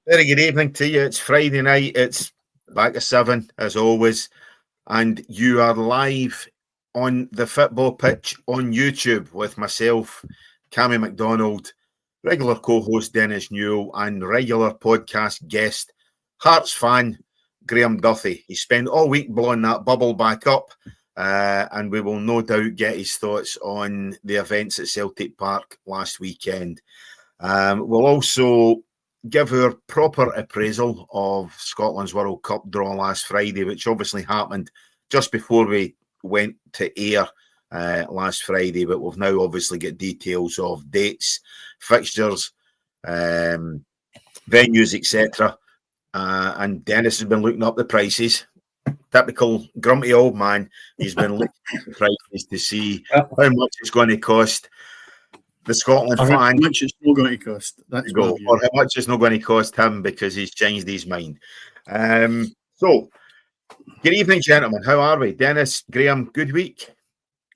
Very good evening to you. It's Friday night. It's back at 7, as always. And you are live on the football pitch on YouTube with myself, Cammy McDonald, regular co-host Dennis Newell, and regular podcast guest, Hearts fan, Graham Duffy. He spent all week blowing that bubble back up, and we will no doubt get his thoughts on the events at Celtic Park last weekend. We'll also give our proper appraisal of Scotland's World Cup draw last Friday, which obviously happened just before we went to air last Friday, but we've now obviously got details of dates, fixtures, venues, etc. And Dennis has been looking up the prices. Typical grumpy old man. He's been looking at the prices to see how much it's going to cost the Scotland fan. How much it's not going to cost. That's or how much it's not going to cost him because he's changed his mind. So, good evening, gentlemen. How are we? Dennis, Graham, good week?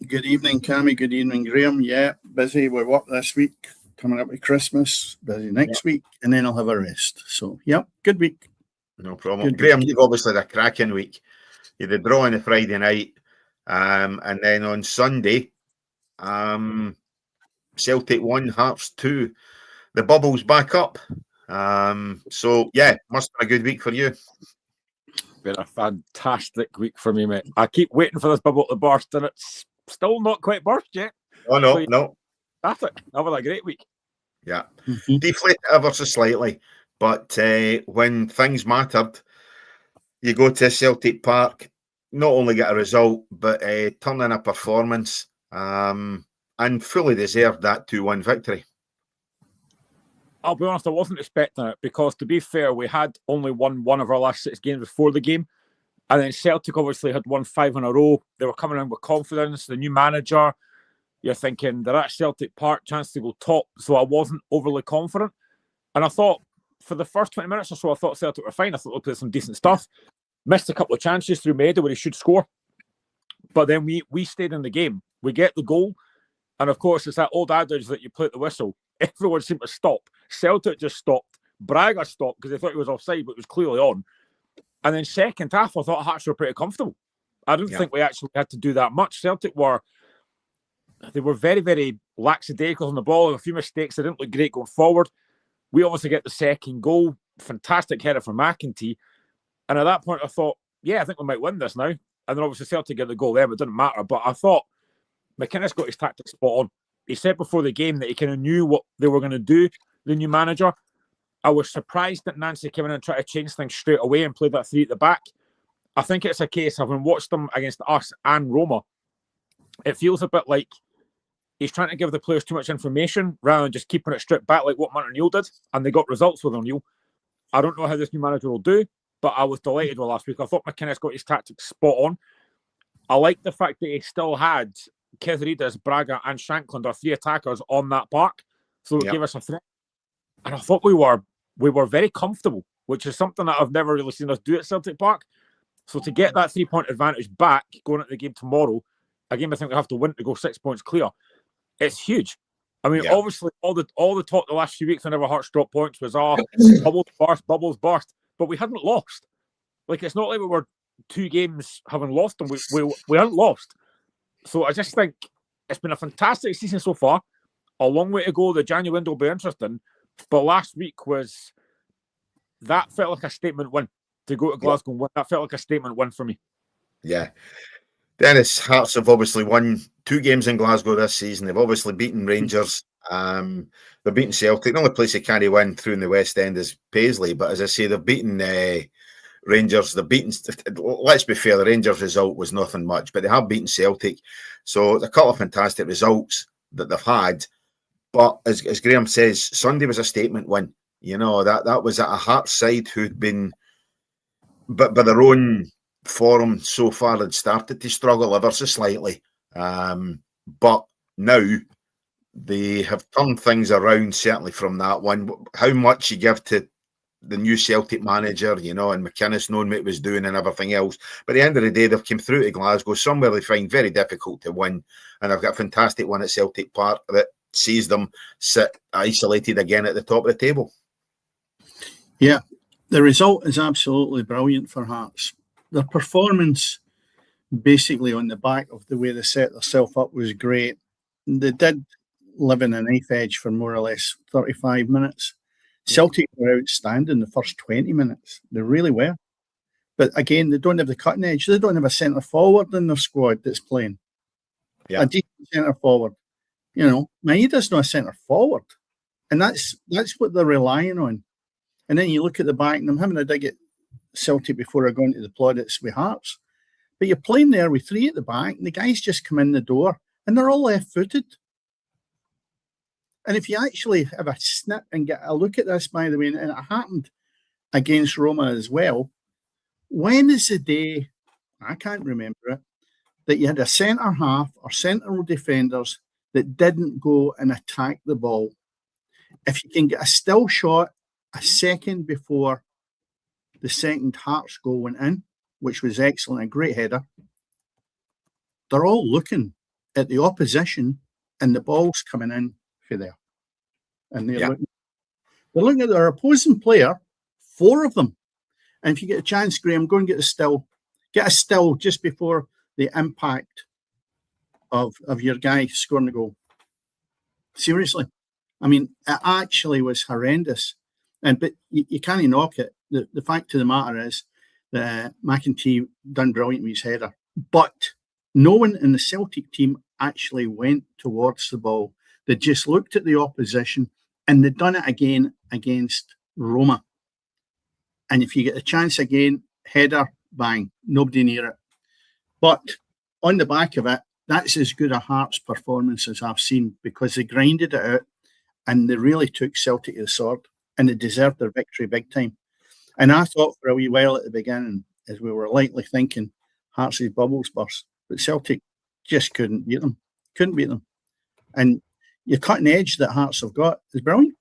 Good evening, Cammy. Good evening, Graham. Yeah, busy with work this week. Coming up with Christmas. Busy next week. And then I'll have a rest. So, yeah, good week. No problem. Good Graham, week. You've obviously had a cracking week. You had a draw on the Friday night. And then on Sunday, Celtic 1, Hearts 2. The bubble's back up. So, yeah, must have been a good week for you. Been a fantastic week for me, mate. I keep waiting for this bubble to burst, and it's still not quite burst yet. Oh, no, so, no. That's it. I've had a great week. Yeah. Deflate ever so slightly. But when things mattered, you go to Celtic Park, not only get a result, but turn in a performance. And fully deserved that 2-1 victory. I'll be honest, I wasn't expecting it because, to be fair, we had only won one of our last 6 games before the game. And then Celtic obviously had won 5 in a row. They were coming in with confidence. The new manager, you're thinking they're at Celtic Park, chance to go top. So I wasn't overly confident. And I thought for the first 20 minutes or so, I thought Celtic were fine. I thought they played some decent stuff. Missed a couple of chances through Maida where he should score. But then we stayed in the game. We get the goal. And of course, it's that old adage that you play at the whistle. Everyone seemed to stop. Celtic just stopped. Braga stopped because they thought he was offside, but it was clearly on. And then second half, I thought Hearts were pretty comfortable. I didn't think we actually had to do that much. Celtic were very, very lackadaisical on the ball. A few mistakes. They didn't look great going forward. We obviously get the second goal. Fantastic header from McEntee. And at that point, I thought, yeah, I think we might win this now. And then obviously Celtic get the goal there, but it didn't matter. But I thought McInnes got his tactics spot on. He said before the game that he kind of knew what they were going to do, the new manager. I was surprised that Nancy came in and tried to change things straight away and played that 3 at the back. I think it's a case of, having watched them against us and Roma, it feels a bit like he's trying to give the players too much information rather than just keeping it stripped back like what Martin O'Neill did, and they got results with O'Neill. I don't know how this new manager will do, but I was delighted with last week. I thought McInnes got his tactics spot on. I like the fact that he still had Kezridis, Braga and Shankland, our 3 attackers, on that park. So it gave us a threat. And I thought we were very comfortable, which is something that I've never really seen us do at Celtic Park. So to get that 3-point advantage back going into the game tomorrow, a game I think we have to win to go 6 points clear, it's huge. I mean, obviously, all the talk the last few weeks whenever Hearts dropped points was, bubbles burst. But we hadn't lost. Like, it's not like we were 2 games having lost them. We hadn't lost. So I just think it's been a fantastic season so far. A long way to go. The January window will be interesting. But last week that felt like a statement win. To go to Glasgow and win, that felt like a statement win for me. Yeah. Dennis, Hearts have obviously won 2 games in Glasgow this season. They've obviously beaten Rangers. They've beaten Celtic. The only place they can't win through in the West End is Paisley. But as I say, they've beaten Rangers. They've beaten, let's be fair, the Rangers result was nothing much, but they have beaten Celtic. So a couple of fantastic results that they've had. But as Graham says, Sunday was a statement win. You know, that was at a Hearts side who'd been, but by their own form so far, had started to struggle ever so slightly. But now they have turned things around, certainly from that one. How much you give to the new Celtic manager, you know, and McInnes knowing what he was doing and everything else. But at the end of the day, they've come through to Glasgow, somewhere they find very difficult to win. And they've got a fantastic one at Celtic Park that sees them sit isolated again at the top of the table. Yeah, the result is absolutely brilliant for Hearts. Their performance, basically on the back of the way they set themselves up, was great. They did live in a knife edge for more or less 35 minutes. Celtic were outstanding the first 20 minutes. They really were. But again, they don't have the cutting edge. They don't have a centre forward in their squad that's playing. Yeah. A decent centre forward. You know, Maeda's not a centre forward. And that's what they're relying on. And then you look at the back, and I'm having a dig at Celtic before I go into the plaudits with Hearts. But you're playing there with three at the back, and the guys just come in the door, and they're all left-footed. And if you actually have a snip and get a look at this, by the way, and it happened against Roma as well, when is the day, I can't remember it, that you had a centre half or central defenders that didn't go and attack the ball? If you can get a still shot a second before the second Hearts goal went in, which was excellent, a great header, they're all looking at the opposition and the ball's coming in for there. And they're looking at their opposing player, four of them. And if you get a chance, Graham, go and get a still. Get a still just before the impact of your guy scoring the goal. Seriously. I mean, it actually was horrendous. But you can't knock it. The fact of the matter is that McEntee done brilliant with his header. But no one in the Celtic team actually went towards the ball. They just looked at the opposition, and they'd done it again against Roma. And if you get a chance again, header, bang, nobody near it. But on the back of it, that's as good a Hearts performance as I've seen, because they grinded it out and they really took Celtic to the sword, and they deserved their victory big time. And I thought for a wee while at the beginning, as we were likely thinking, Hearts' bubbles burst, but Celtic just couldn't beat them. And your cutting edge that Hearts have got is brilliant.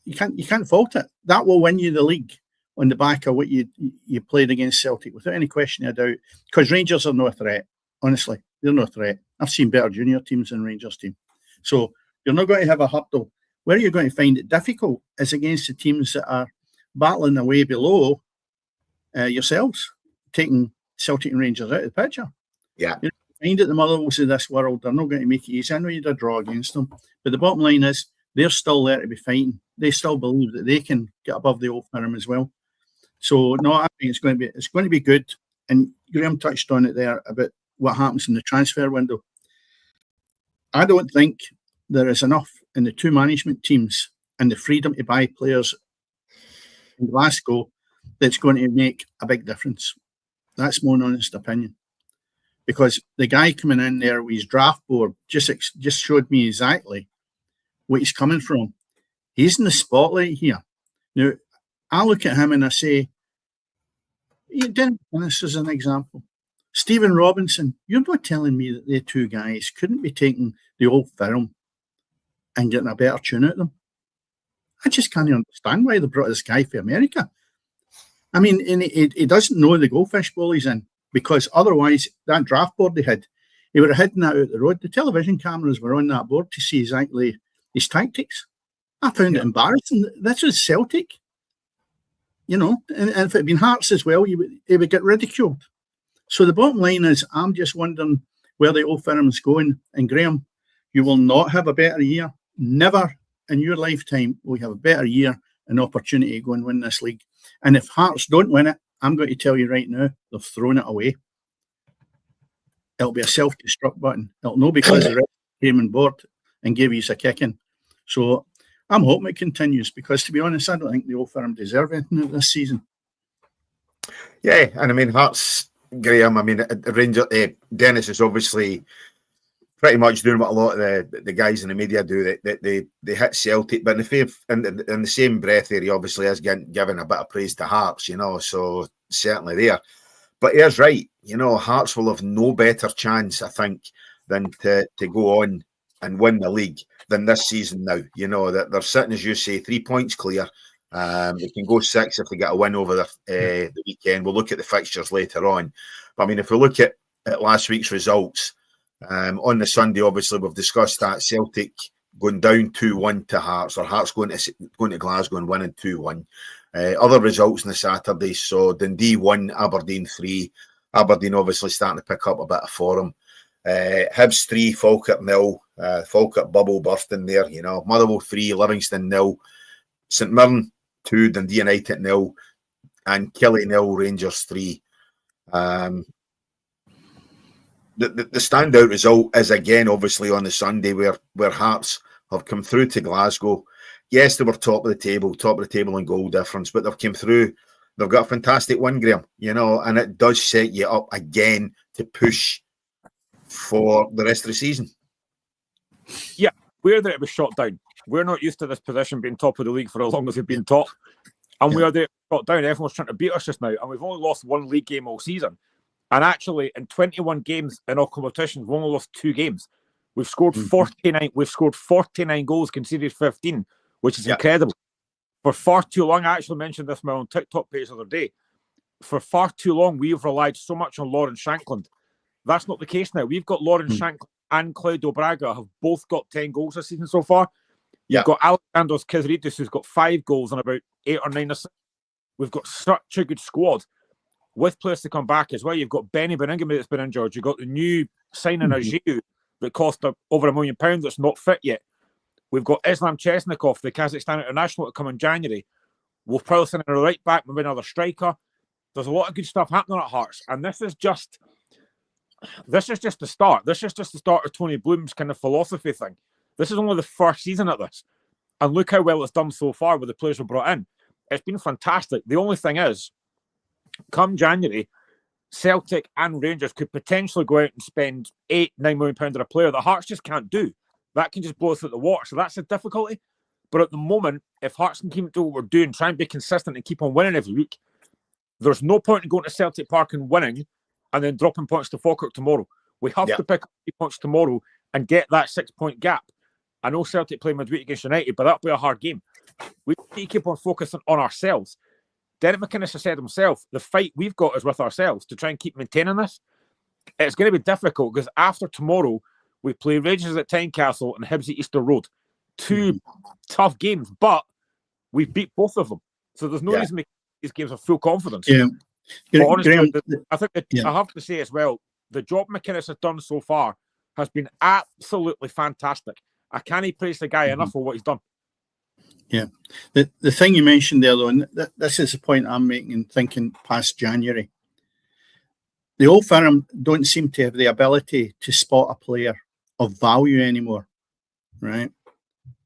You can't fault it. That will win you the league on the back of what you played against Celtic, without any question of doubt. Because Rangers are no threat. Honestly, they're no threat. I've seen better junior teams than Rangers team. So you're not going to have a hurdle. Where you're going to find it difficult is against the teams that are battling away below yourselves, taking Celtic and Rangers out of the picture. Yeah. You find it the Motherwells of this world, they're not going to make it easy. I know you did a draw against them, but the bottom line is they're still there to be fighting. They still believe that they can get above the old firm as well. So no, I think it's going to be good. And Graham touched on it there about what happens in the transfer window. I don't think there is enough in the two management teams and the freedom to buy players in Glasgow that's going to make a big difference. That's my honest opinion. Because the guy coming in there with his draft board just showed me exactly what he's coming from. He's in the spotlight here. Now, I look at him and I say, this is an example. Stephen Robinson, you're not telling me that they two guys couldn't be taking the old firm and getting a better tune out of them? I just can't understand why they brought this guy from America. I mean, he doesn't know the goldfish bowl he's in, because otherwise that draft board they had, he would have hidden that out the road. The television cameras were on that board to see exactly his tactics. I found it embarrassing. This was Celtic. You know, and if it had been Hearts as well, he would get ridiculed. So the bottom line is, I'm just wondering where the old firm's going. And Graham, you will not have a better year. Never in your lifetime will you have a better year and opportunity to go and win this league. And if Hearts don't win it, I'm going to tell you right now, they've thrown it away. It'll be a self-destruct button. It'll no because the rest came on board and gave you a kicking. So I'm hoping it continues, because to be honest, I don't think the old firm deserve anything this season. Yeah, and I mean, Hearts, Graham, I mean, Ranger, Dennis is obviously pretty much doing what a lot of the guys in the media do. They hit Celtic, but in the same breath there, he obviously is giving a bit of praise to Hearts, you know, so certainly there. But he's right, you know, Hearts will have no better chance, I think, than to go on and win the league than this season now. You know, that they're sitting, as you say, 3 points clear. They can go 6 if they get a win over the weekend. We'll look at the fixtures later on. But I mean, if we look at last week's results, on the Sunday, obviously, we've discussed that Celtic going down 2-1 to Hearts, or Hearts going to Glasgow and winning 2-1. Other results on the Saturday, so Dundee 1, Aberdeen 3. Aberdeen obviously starting to pick up a bit of form. Hibs 3, Falkirk 0. Falkirk bubble bursting there, you know. Motherwell 3, Livingston 0. St Mirren 2, Dundee United 0. And Killie 0, Rangers 3. The standout result is again obviously on the Sunday where Hearts have come through to Glasgow. Yes, they were top of the table in goal difference, but they've come through. They've got a fantastic win, Graham, you know, and it does set you up again to push for the rest of the season. Yeah, we're there to be shot down. We're not used to this position being top of the league for as long as we've been top. And we are there to be shot down. Everyone's trying to beat us just now. And we've only lost one league game all season. And actually, in 21 games in all competitions, we've only lost 2 games. We've scored 49. We've scored 49 goals, conceded 15, which is incredible. For far too long, I actually mentioned this on my own TikTok page the other day. For far too long, we've relied so much on Lauren Shankland. That's not the case now. We've got Lauren Shankland and Claudio Braga have both got 10 goals this season so far. You've got Alexandros Kizridis, who's got 5 goals and about 8 or 9 assists. We've got such a good squad with players to come back as well. You've got Benny Beningame that's been injured. You've got the new signing Ajiu that cost over £1 million that's not fit yet. We've got Islam Chesnikov, the Kazakhstan international, to come in January. We'll probably send in a right back, maybe another striker. There's a lot of good stuff happening at Hearts, and this is just the start. This is just the start of Tony Bloom's kind of philosophy thing. This is only the first season at this, and look how well it's done so far with the players we brought in. It's been fantastic. The only thing is, come January, Celtic and Rangers could potentially go out and spend £8-9 million on a player that Hearts just can't do. That can just blow us out the water. So that's a difficulty. But at the moment, if Hearts can keep doing what we're doing, try and be consistent and keep on winning every week, there's no point in going to Celtic Park and winning and then dropping points to Falkirk tomorrow. We have to pick up 3 points tomorrow and get that 6-point gap. I know Celtic play midweek against United, but that'll be a hard game. We need to keep on focusing on ourselves. Derek McInnes has said himself, the fight we've got is with ourselves to try and keep maintaining this. It's going to be difficult because after tomorrow, we play Rangers at Tynecastle and Hibs at Easter Road. 2 tough games, but we've beat both of them. So there's no reason to make these games with full confidence. Yeah. But honestly, I think I have to say as well, the job McInnes has done so far has been absolutely fantastic. I can't praise the guy enough for what he's done. Yeah. The thing you mentioned there, though, and this is the point I'm making and thinking past January. The Old Firm don't seem to have the ability to spot a player of value anymore, right?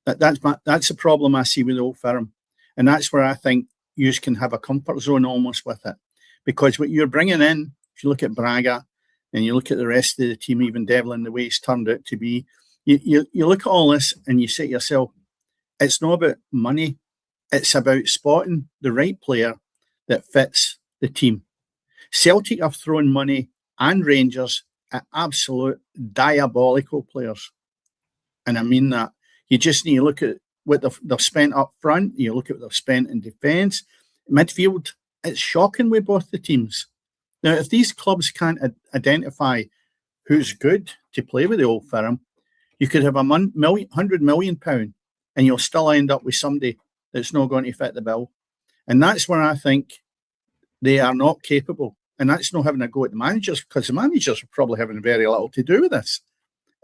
That's a problem I see with the Old Firm. And that's where I think you can have a comfort zone almost with it. Because what you're bringing in, if you look at Braga and you look at the rest of the team, even Devlin, the way he's turned out to be, you look at all this and you say to yourself, it's not about money. It's about spotting the right player that fits the team. Celtic have thrown money and Rangers at absolute diabolical players. And I mean that. You just need to look at what they've spent up front. You look at what they've spent in defence. Midfield, it's shocking with both the teams. Now, if these clubs can't identify who's good to play with the Old Firm, you could have £100 million and you'll still end up with somebody that's not going to fit the bill. And that's where I think they are not capable. And that's not having a go at the managers, because the managers are probably having very little to do with this.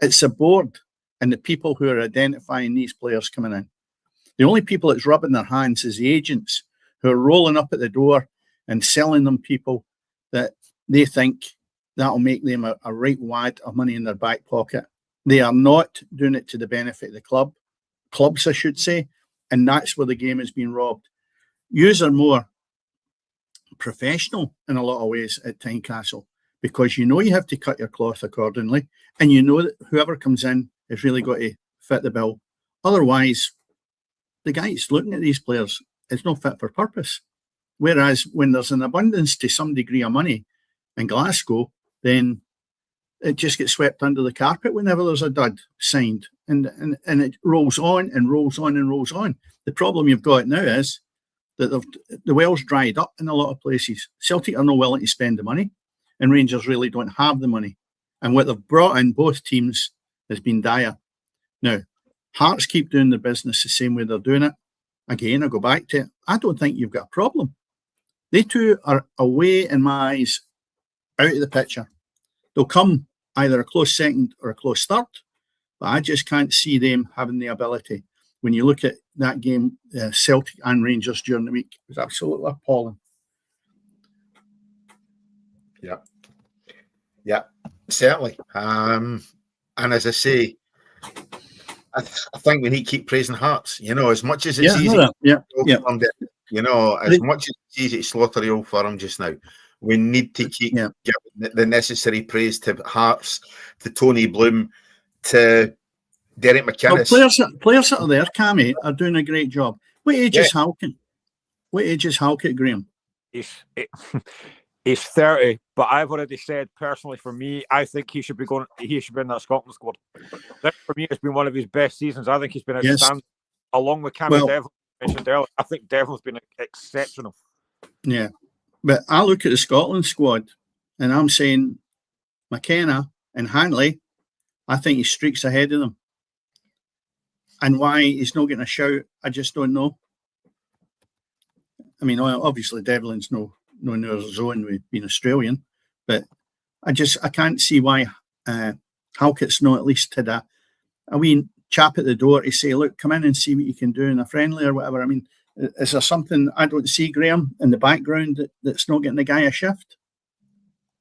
It's the board and the people who are identifying these players coming in. The only people that's rubbing their hands is the agents who are rolling up at the door and selling them people that they think that'll make them a right wad of money in their back pocket. They are not doing it to the benefit of the clubs, I should say, and that's where the game has been robbed. Yous are more professional in a lot of ways at Tynecastle, because you know you have to cut your cloth accordingly, and you know that whoever comes in has really got to fit the bill. Otherwise, the guys looking at these players, it's not fit for purpose. Whereas when there's an abundance to some degree of money in Glasgow, then it just gets swept under the carpet whenever there's a dud signed, and it rolls on and rolls on and rolls on. The problem you've got now is that the well's dried up in a lot of places. Celtic are not willing to spend the money, and Rangers really don't have the money. And what they've brought in both teams has been dire. Now, Hearts keep doing the business the same way they're doing it. Again, I go back to it. I don't think you've got a problem. They two are away, in my eyes, out of the picture. They'll come either a close second or a close third, but I just can't see them having the ability. When you look at that game, Celtic and Rangers during the week, it was absolutely appalling. Yeah, certainly. And as I say, I think we need to keep praising Hearts. As much as it's easy, as much as it's easy to slaughter the Old Firm just now, we need to keep giving the necessary praise to Hearts, to Tony Bloom, to Derek McInnes. Well, players that are there, Cammy, are doing a great job. What age is Halkett? What age is Halkett, Graham? He's 30, but I've already said personally, for me, I think he should be in that Scotland squad. That for me has been one of his best seasons. I think he's been outstanding, along with Cammy Devlin mentioned earlier. I think Devlin's been exceptional. Yeah, but I look at the Scotland squad, and I'm saying McKenna and Hanley. I think he streaks ahead of them, and why he's not getting a shout, I just don't know. I mean, obviously Devlin's no near zone with being Australian, but I can't see why Halkett's not at least had a wee chap at the door to say, look, come in and see what you can do in a friendly or whatever. I mean, is there something I don't see, Graham, in the background that's not getting the guy a shift?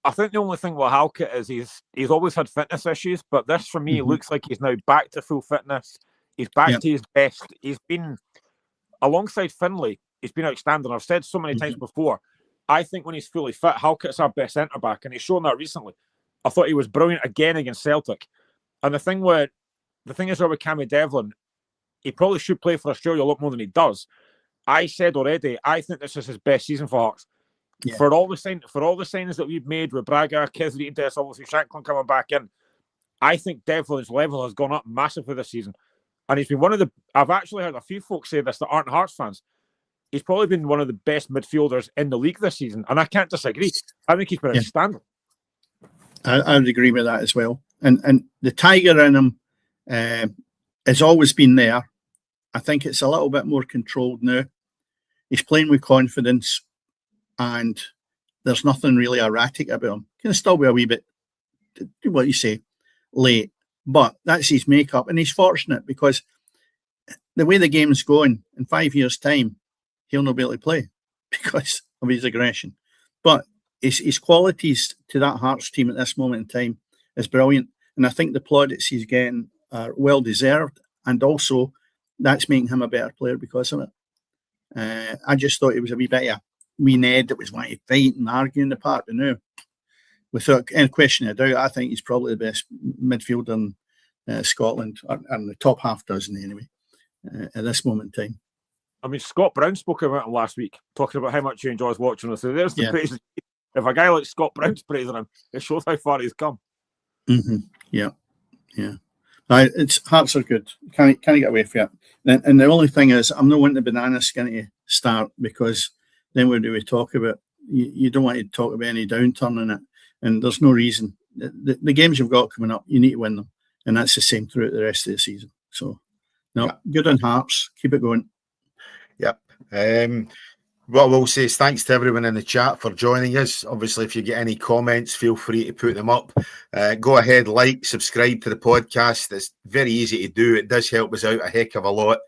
I think the only thing with Halkett is he's always had fitness issues, but this for me looks like he's now back to full fitness. He's back to his best. He's been, alongside Finlay, he's been outstanding. I've said so many times before, I think when he's fully fit, Halkett's our best centre-back, and he's shown that recently. I thought he was brilliant again against Celtic. And the thing is with Cammy Devlin, he probably should play for Australia a lot more than he does. I said already, I think this is his best season for Hearts. Yeah. For all the signings that we've made with Braga, Kesrie, Des, obviously Shanklin coming back in, I think Devlin's level has gone up massively this season. And he's been I've actually heard a few folks say this that aren't Hearts fans. He's probably been one of the best midfielders in the league this season, and I can't disagree. I think he's been outstanding. I would agree with that as well. And the tiger in him has always been there. I think it's a little bit more controlled now. He's playing with confidence, and there's nothing really erratic about him. Can still be a wee bit, what you say, late, but that's his makeup, and he's fortunate because the way the game's going, in 5 years' time, he'll not be able to play because of his aggression. But his qualities to that Hearts team at this moment in time is brilliant. And I think the plaudits he's getting are well deserved. And also, that's making him a better player because of it. I just thought he was a wee bit of a wee Ned that was wanting to fight and argue in the park. But no, without any question of doubt, I think he's probably the best midfielder in Scotland, and the top half dozen anyway, at this moment in time. I mean, Scott Brown spoke about him last week, talking about how much he enjoys watching us. So there's the praise. If a guy like Scott Brown's praising him, it shows how far he's come. Yeah. Hearts are good. Can't get away from it. And the only thing is, I'm not wanting the banana skin to start, because then what do we talk about? You don't want to talk about any downturn in it, and there's no reason. The games you've got coming up, you need to win them, and that's the same throughout the rest of the season. So, good on Hearts. Keep it going. Yep. What we'll say is thanks to everyone in the chat for joining us. Obviously, if you get any comments, feel free to put them up. Go ahead, subscribe to the podcast. It's very easy to do. It does help us out a heck of a lot,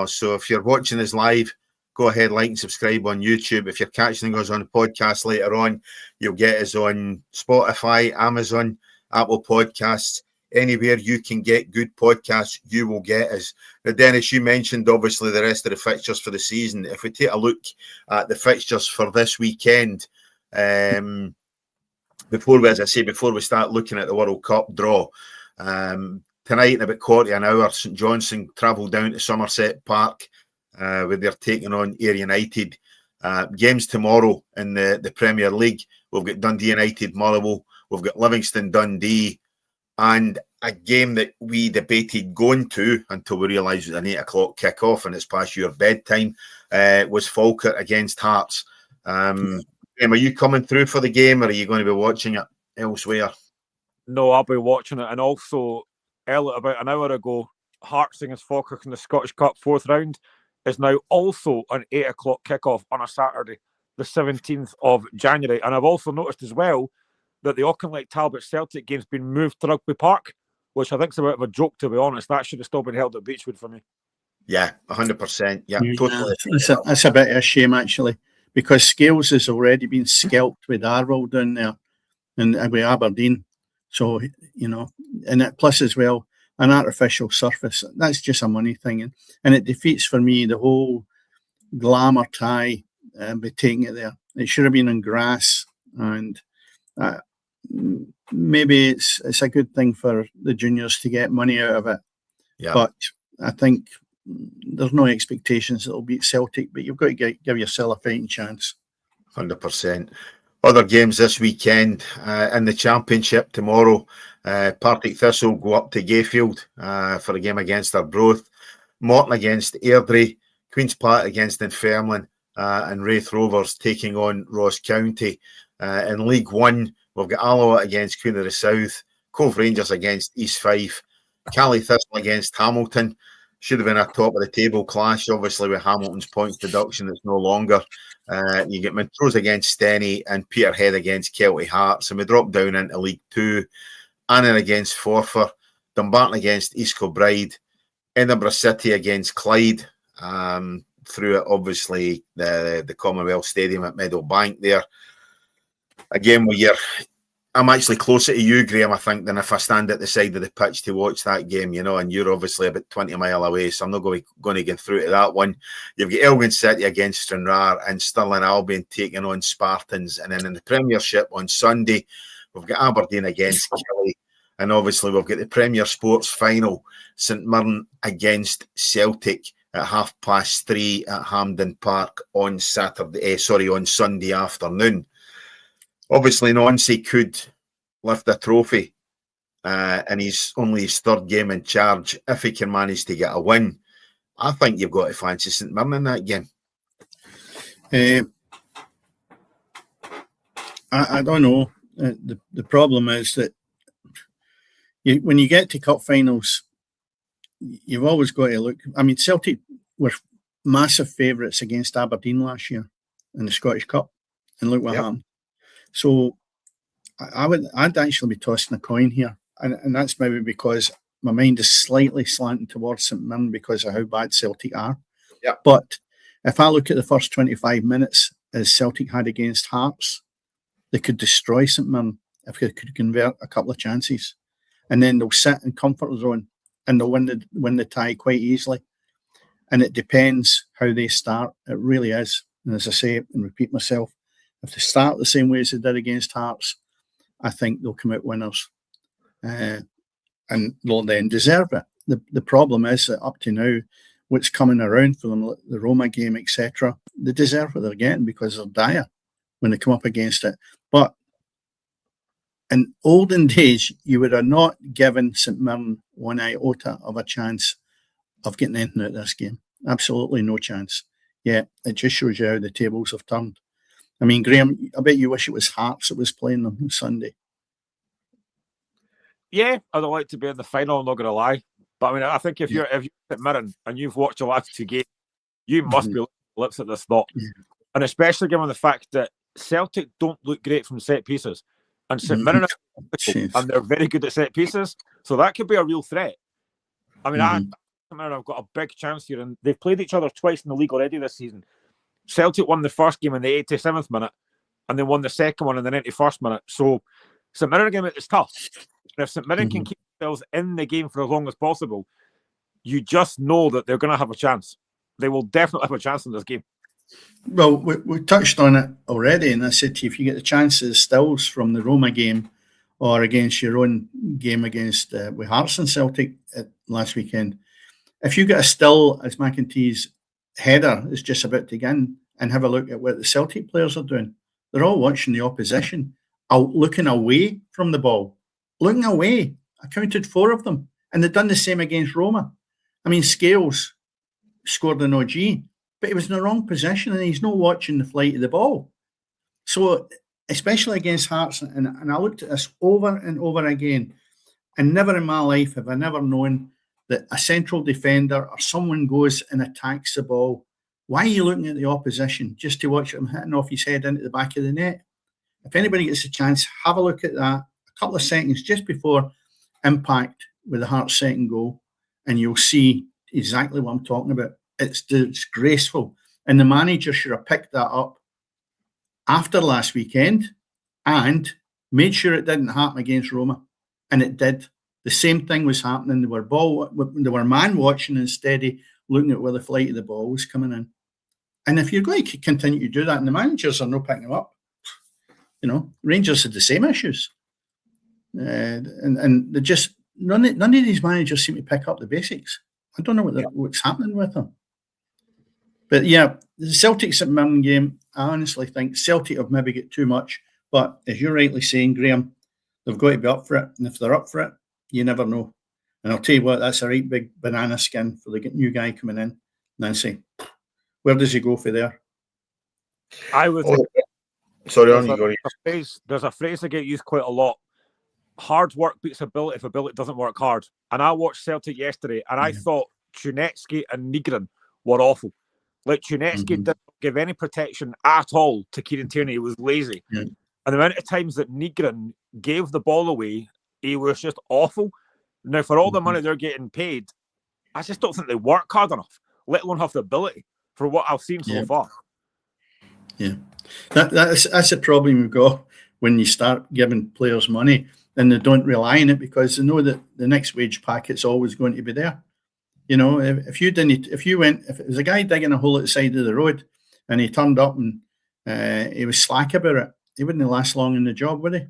So if you're watching us live, go ahead, and subscribe on YouTube. If you're catching us on the podcast later on, you'll get us on Spotify, Amazon, Apple Podcasts. Anywhere you can get good podcasts, you will get us. Now, Dennis, you mentioned obviously the rest of the fixtures for the season. If we take a look at the fixtures for this weekend, before we start looking at the World Cup draw, tonight in about 1/4 St Johnstone travel down to Somerset Park, where they're taking on Ayr United. Games tomorrow in the Premier League. We've got Dundee United, Motherwell. We've got Livingston, Dundee. And a game that we debated going to until we realised it was an 8 o'clock kick-off and it's past your bedtime, was Falkirk against Hearts. Are you coming through for the game, or are you going to be watching it elsewhere? No, I'll be watching it. And also, earlier, about an hour ago, Hearts against Falkirk in the Scottish Cup 4th round is now also an 8 o'clock kickoff on a Saturday, the 17th of January. And I've also noticed as well that the Auchinleck Talbot Celtic game's been moved to Rugby Park, which I think is a bit of a joke, to be honest. That should have still been held at Beechwood for me. Yeah, 100%. Yeah, totally. That's a bit of a shame, actually, because Scales has already been scalped with Darwell down there and with Aberdeen. So, and it, plus as well, an artificial surface. That's just a money thing. And it defeats, for me, the whole glamour tie by taking it there. It should have been on grass, and maybe it's a good thing for the juniors to get money out of it. Yeah. But I think there's no expectations it'll beat Celtic, but you've got to give yourself a fighting chance. 100%. Other games this weekend in the Championship tomorrow. Partick Thistle go up to Gayfield for a game against Arbroath. Morton against Airdrie. Queen's Park against Dunfermline. And Wraith Rovers taking on Ross County. In League One, we've got Alloa against Queen of the South. Cove Rangers against East Fife. Cally Thistle against Hamilton. Should have been a top of the table clash, obviously, with Hamilton's points deduction. It's no longer. You get Montrose against Steny and Peterhead against Kelty Hearts. And we drop down into League Two. Annan against Forfar. Dumbarton against East Kilbride. Edinburgh City against Clyde. Through it, obviously, the Commonwealth Stadium at Meadowbank there. Again, I'm actually closer to you, Graham, I think, than if I stand at the side of the pitch to watch that game, and you're obviously about 20 mile away, so I'm not going to get through to that one. You've got Elgin City against Stranraer and Stirling Albion taking on Spartans. And then in the Premiership on Sunday, we've got Aberdeen against Kelly. And obviously, we've got the Premier Sports final, St Mirren against Celtic at 3:30 at Hampden Park on Sunday afternoon. Obviously, Nancy could lift a trophy in only his third game in charge if he can manage to get a win. I think you've got to fancy St Mirren in that game. I don't know. The problem is that when you get to cup finals, you've always got to look. I mean, Celtic were massive favourites against Aberdeen last year in the Scottish Cup, and look what happened. So I'd actually be tossing a coin here, and that's maybe because my mind is slightly slanting towards St Mirren because of how bad Celtic are. Yeah. But if I look at the first 25 minutes as Celtic had against Hearts, they could destroy St Mirren if they could convert a couple of chances, and then they'll sit in comfort zone and they'll win the tie quite easily. And it depends how they start. It really is. And as I say and repeat myself, if they start the same way as they did against Hearts, I think they'll come out winners. And they'll then deserve it. The problem is that up to now, what's coming around for them, the Roma game, etc., they deserve what they're getting because they're dire when they come up against it. But in olden days, you would have not given St Mirren one iota of a chance of getting anything out of this game. Absolutely no chance. Yeah, it just shows you how the tables have turned. I mean, Graham, I bet you wish it was Hearts that was playing them on Sunday. Yeah, I'd like to be in the final, I'm not going to lie. But I mean, I think if you're at Mirren and you've watched the last two games, you must be lips at this thought. Yeah. And especially given the fact that Celtic don't look great from set pieces. And St Mirren and they're very good at set pieces. So that could be a real threat. I mean, I've got a big chance here, and they've played each other twice in the league already this season. Celtic won the first game in the 87th minute and then won the second one in the 91st minute. So St Mirren game is tough. And if St Mirren can keep themselves in the game for as long as possible, you just know that they're going to have a chance. They will definitely have a chance in this game. Well, we touched on it already, and I said to you, if you get the chances stills from the Roma game or against your own game against with Hearts and Celtic last weekend, if you get a still as McEntee's header is just about to begin and have a look at what the Celtic players are doing, they're all watching the opposition, looking away from the ball, looking away. I counted 4 of them, and they've done the same against Roma. I mean, Scales scored an OG, but he was in the wrong position and he's not watching the flight of the ball. So, especially against Hearts, and I looked at this over and over again, and never in my life have I never known that a central defender or someone goes and attacks the ball, why are you looking at the opposition just to watch him hitting off his head into the back of the net? If anybody gets a chance, have a look at that a couple of seconds just before impact with the Hearts' second goal, and you'll see exactly what I'm talking about. It's disgraceful. And the manager should have picked that up after last weekend and made sure it didn't happen against Roma. And it did. The same thing was happening. They were man watching instead of looking at where the flight of the ball was coming in. And if you're going to continue to do that, and the managers are not picking them up, Rangers had the same issues. And they just, none of these managers seem to pick up the basics. I don't know what's happening with them. But yeah, the Celtic St Mirren game, I honestly think Celtic have maybe got too much. But as you're rightly saying, Graham, they've got to be up for it. And if they're up for it, you never know. And I'll tell you what, that's a right big banana skin for the new guy coming in. Nancy, where does he go for there? I would. Sorry, there's a phrase that get used quite a lot. Hard work beats ability if ability doesn't work hard. And I watched Celtic yesterday, and I thought Chunetsky and Nygren were awful. Like, Chunetsky didn't give any protection at all to Kieran Tierney. He was lazy. Yeah. And the amount of times that Nygren gave the ball away, he was just awful. Now, for all the money they're getting paid, I just don't think they work hard enough, let alone have the ability for what I've seen so far. Yeah, that's a problem we've got when you start giving players money and they don't rely on it because they know that the next wage packet's always going to be there. If it was a guy digging a hole at the side of the road and he turned up and he was slack about it, he wouldn't last long in the job, would he?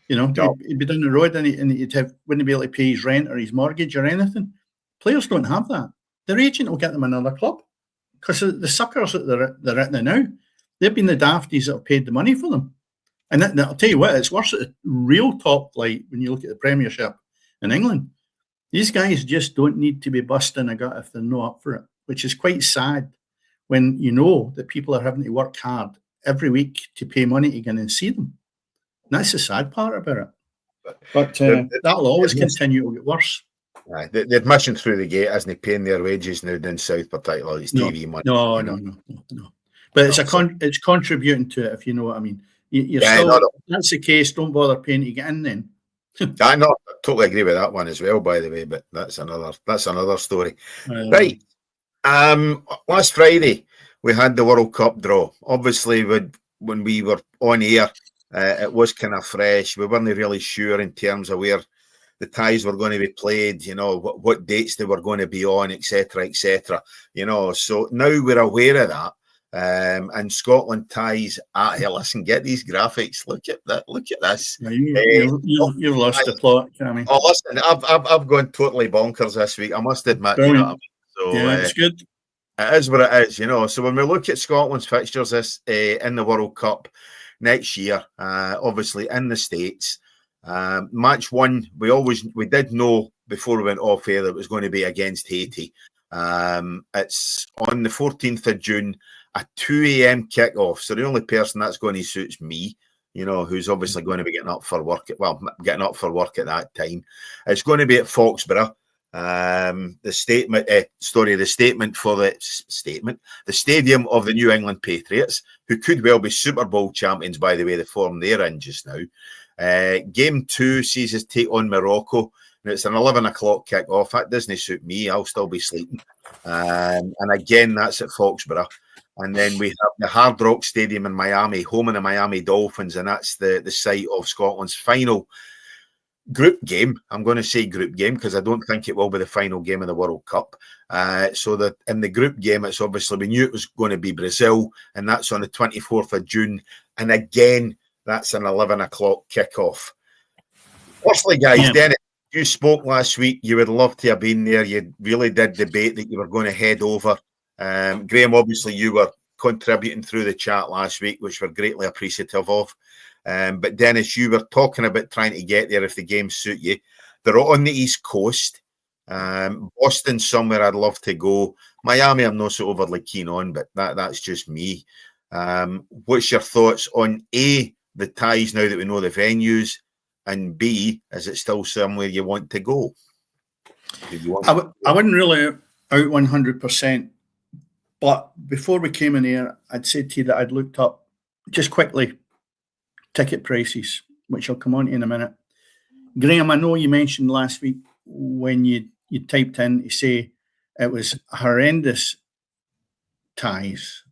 He'd be down the road and wouldn't be able to pay his rent or his mortgage or anything. Players don't have that. Their agent will get them another club because the suckers that they're at now, they've been the dafties that have paid the money for them. And I'll tell you what, it's worse at the real top flight when you look at the Premiership in England. These guys just don't need to be busting a gut if they're not up for it, which is quite sad when you know that people are having to work hard every week to pay money to go in and see them. And that's the sad part about it. But that'll always continue to get worse. The admission through the gate isn't paying their wages now down south, particularly it's TV money. No. But it's contributing to it, if you know what I mean. If that's the case, don't bother paying to get in then. I totally agree with that one as well, by the way, but that's another story. Right. Last Friday we had the World Cup draw. Obviously, when we were on air, it was kind of fresh. We weren't really sure in terms of where the ties were going to be played, what dates they were going to be on, etc., etc. So now we're aware of that. And Scotland ties. Listen, get these graphics. Look at that. Look at this. You've lost the plot, Cammy. Oh, listen, I've gone totally bonkers this week. I must admit. Brilliant. You know what I mean? So, it's good. It is what it is, So when we look at Scotland's fixtures in the World Cup next year, obviously in the States, match one, we did know before we went off air that it was going to be against Haiti. It's on the 14th of June. A 2 a.m. kickoff. So the only person that's going to suits me, who's obviously going to be getting up for work at that time. It's going to be at Foxborough. The stadium of the New England Patriots, who could well be Super Bowl champions, by the way, the form they're in just now. Game 2 sees us take on Morocco. Now, it's an 11 o'clock kick-off. That doesn't suit me. I'll still be sleeping. And again, that's at Foxborough. And then we have the Hard Rock Stadium in Miami, home of the Miami Dolphins, and that's the site of Scotland's final group game. I'm going to say group game because I don't think it will be the final game of the World Cup. So that in the group game, it's obviously, we knew it was going to be Brazil, and that's on the 24th of June. And again, that's an 11 o'clock kickoff. Firstly, guys, Dennis, you spoke last week. You would love to have been there. You really did debate that you were going to head over. Graham, obviously you were contributing through the chat last week, which we're greatly appreciative of. But Dennis, you were talking about trying to get there if the games suit you. They're on the East Coast. Boston somewhere I'd love to go. Miami I'm not so overly keen on, but that's just me. What's your thoughts on A, the ties now that we know the venues, and B, is it still somewhere you want to go? I wouldn't really out 100%, but before we came in here, I'd said to you that I'd looked up just quickly ticket prices, which I'll come on to in a minute. Graham, I know you mentioned last week when you typed in to say it was horrendous ties,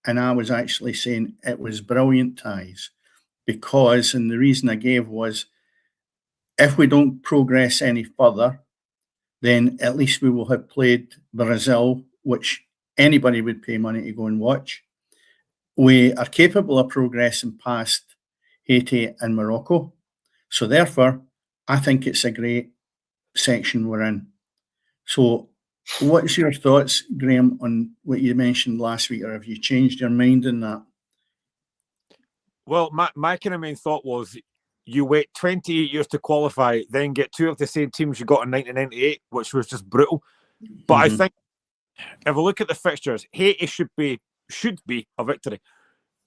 and I was actually saying it was brilliant ties because, and the reason I gave was, if we don't progress any further, then at least we will have played Brazil, which anybody would pay money to go and watch. We are capable of progressing past Haiti and Morocco. So therefore, I think it's a great section we're in. So what's your thoughts, Graham, on what you mentioned last week, or have you changed your mind on that? Well, my kind of main thought was you wait 28 years to qualify, then get two of the same teams you got in 1998, which was just brutal. But I think if we look at the fixtures, Haiti should be a victory.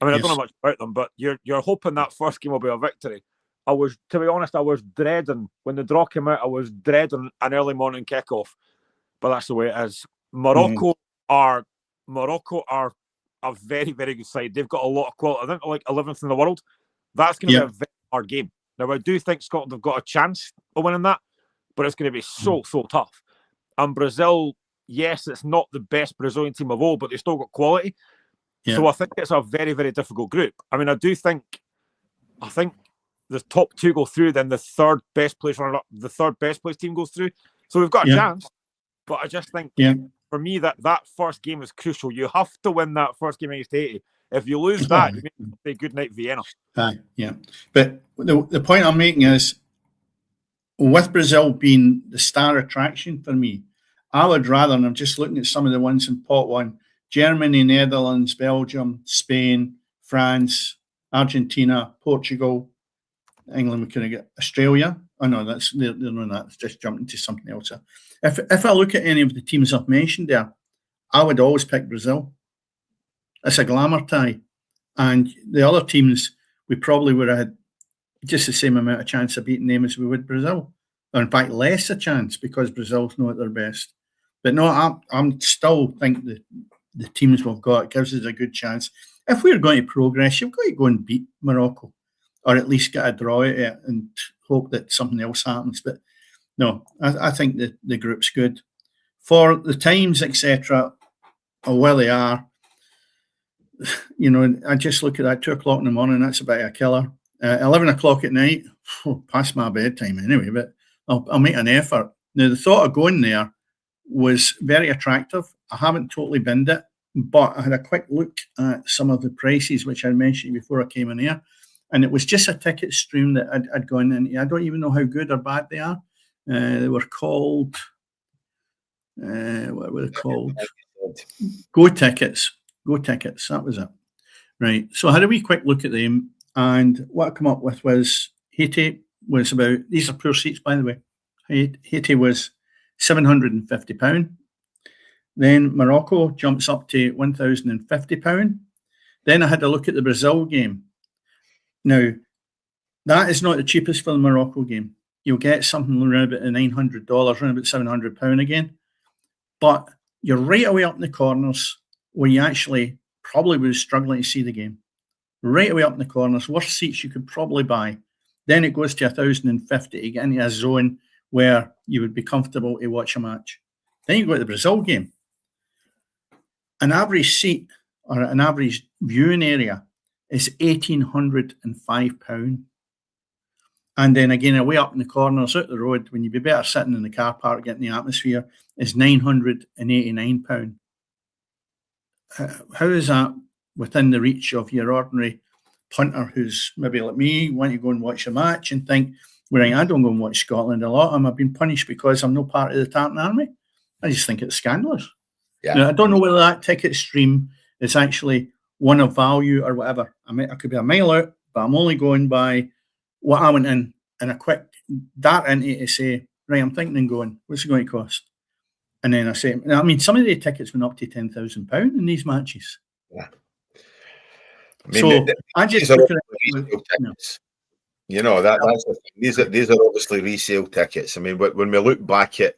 I mean, I don't know much about them, but you're hoping that first game will be a victory. To be honest, I was dreading when the draw came out. I was dreading an early morning kickoff, but that's the way it is. Morocco are a very, very good side. They've got a lot of quality. I think they're like 11th in the world. That's going to be a very hard game. Now, I do think Scotland have got a chance of winning that, but it's going to be so tough. And Brazil, yes, it's not the best Brazilian team of all, but they've still got quality. Yeah. So I think it's a very, very difficult group. I mean, I think the top two go through, then the third best place team goes through. So we've got a chance. But I just think for me that first game is crucial. You have to win that first game against Haiti. If you lose that, you may say good night Vienna. Yeah. But the point I'm making is, with Brazil being the star attraction for me, I would rather, and I'm just looking at some of the ones in pot one, Germany, Netherlands, Belgium, Spain, France, Argentina, Portugal, England, we could get Australia. Oh no, that's just jumping to something else. If I look at any of the teams I've mentioned there, I would always pick Brazil. It's a glamour tie. And the other teams, we probably would have had just the same amount of chance of beating them as we would Brazil. Or in fact, less a chance, because Brazil's not at their best. But no, I'm still think that the teams we've got gives us a good chance. If we're going to progress, you've got to go and beat Morocco, or at least get a draw at it and hope that something else happens. But no, I think that the group's good. For the times, etc., or where they are, you know, I just look at that 2 o'clock in the morning, that's about a killer. 11 o'clock at night, past my bedtime anyway, but I'll make an effort. Now, the thought of going there was very attractive. I haven't totally binned it, but I had a quick look at some of the prices, which I mentioned before I came in here, and it was just a ticket stream that I'd gone in. I don't even know how good or bad they are. They were called, what were they called? Go Tickets. Go Tickets, that was it. Right, so I had a wee quick look at them, and what I come up with was Haiti was about, these are poor seats, by the way. Haiti was £750. Then Morocco jumps up to £1,050. Then I had a look at the Brazil game. Now, that is not the cheapest for the Morocco game. You'll get something around about $900, around about £700 again. But you're right away up in the corners where you actually probably was struggling to see the game. Right away up in the corners, worst seats you could probably buy. Then it goes to $1,050 to get into a zone where you would be comfortable to watch a match. Then you go to the Brazil game. An average seat or an average viewing area is £1,805. And then again, away up in the corners, out the road, when you'd be better sitting in the car park getting the atmosphere, is £989. How is that within the reach of your ordinary punter who's maybe like me, want to go and watch a match and think, well, I don't go and watch Scotland a lot. I've been punished because I'm no part of the Tartan Army. I just think it's scandalous. Yeah. Now, I don't know whether that ticket stream is actually one of value or whatever. I could be a mile out, but I'm only going by what I went in a quick dart into to say, right, I'm thinking and going, what's it going to cost? And then I say, I mean, some of the tickets went up to £10,000 in these matches. Yeah. I mean, so I just look at it. You know, that's the thing. These are obviously resale tickets. I mean, when we look back at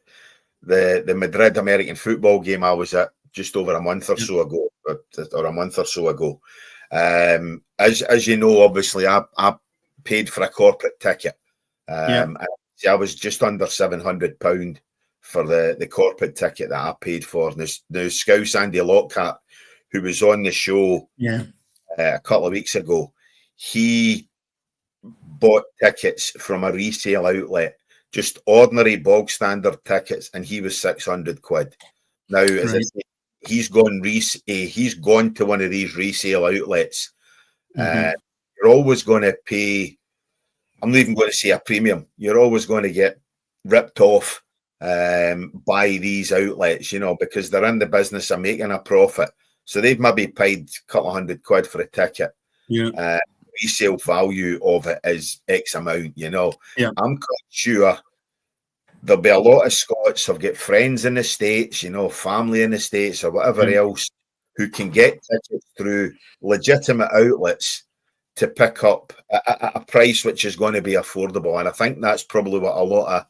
the Madrid American football game I was at just over a month or so ago, or a month or so ago. As you know, obviously, I paid for a corporate ticket. I was just under £700 for the corporate ticket that I paid for. Now Scouse Andy Lockhart, who was on the show a couple of weeks ago, he bought tickets from a resale outlet, just ordinary bog standard tickets, and he was £600. Now, as I say, he's gone to one of these resale outlets. You're always going to pay. I'm not even going to say a premium. You're always going to get ripped off by these outlets, because they're in the business of making a profit. So they've maybe paid a couple of £100 for a ticket. Resale value of it is X amount, I'm quite sure there'll be a lot of Scots who've got friends in the States, family in the States or whatever else, who can get tickets through legitimate outlets to pick up a price which is going to be affordable. And I think that's probably what a lot of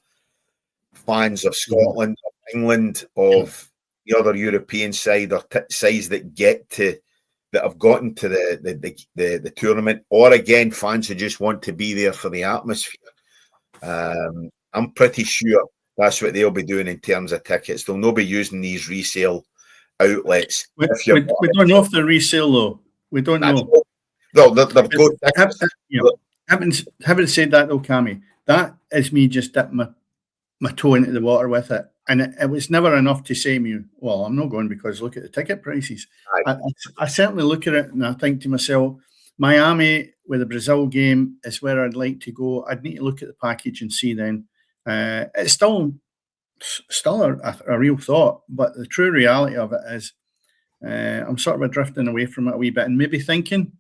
fans of Scotland, of England, of the other European side or sides that have gotten to the tournament, or again, fans who just want to be there for the atmosphere. I'm pretty sure that's what they'll be doing in terms of tickets. They'll not be using these resale outlets. We don't know if they're resale, though. We don't know. No, they're good. Having said that, though, Cammy, that is me just dipping my toe into the water with it. And it was never enough to say to me, well, I'm not going because look at the ticket prices. I certainly look at it and I think to myself, Miami with the Brazil game is where I'd like to go. I'd need to look at the package and see then. It's still a real thought, but the true reality of it is I'm sort of drifting away from it a wee bit and maybe thinking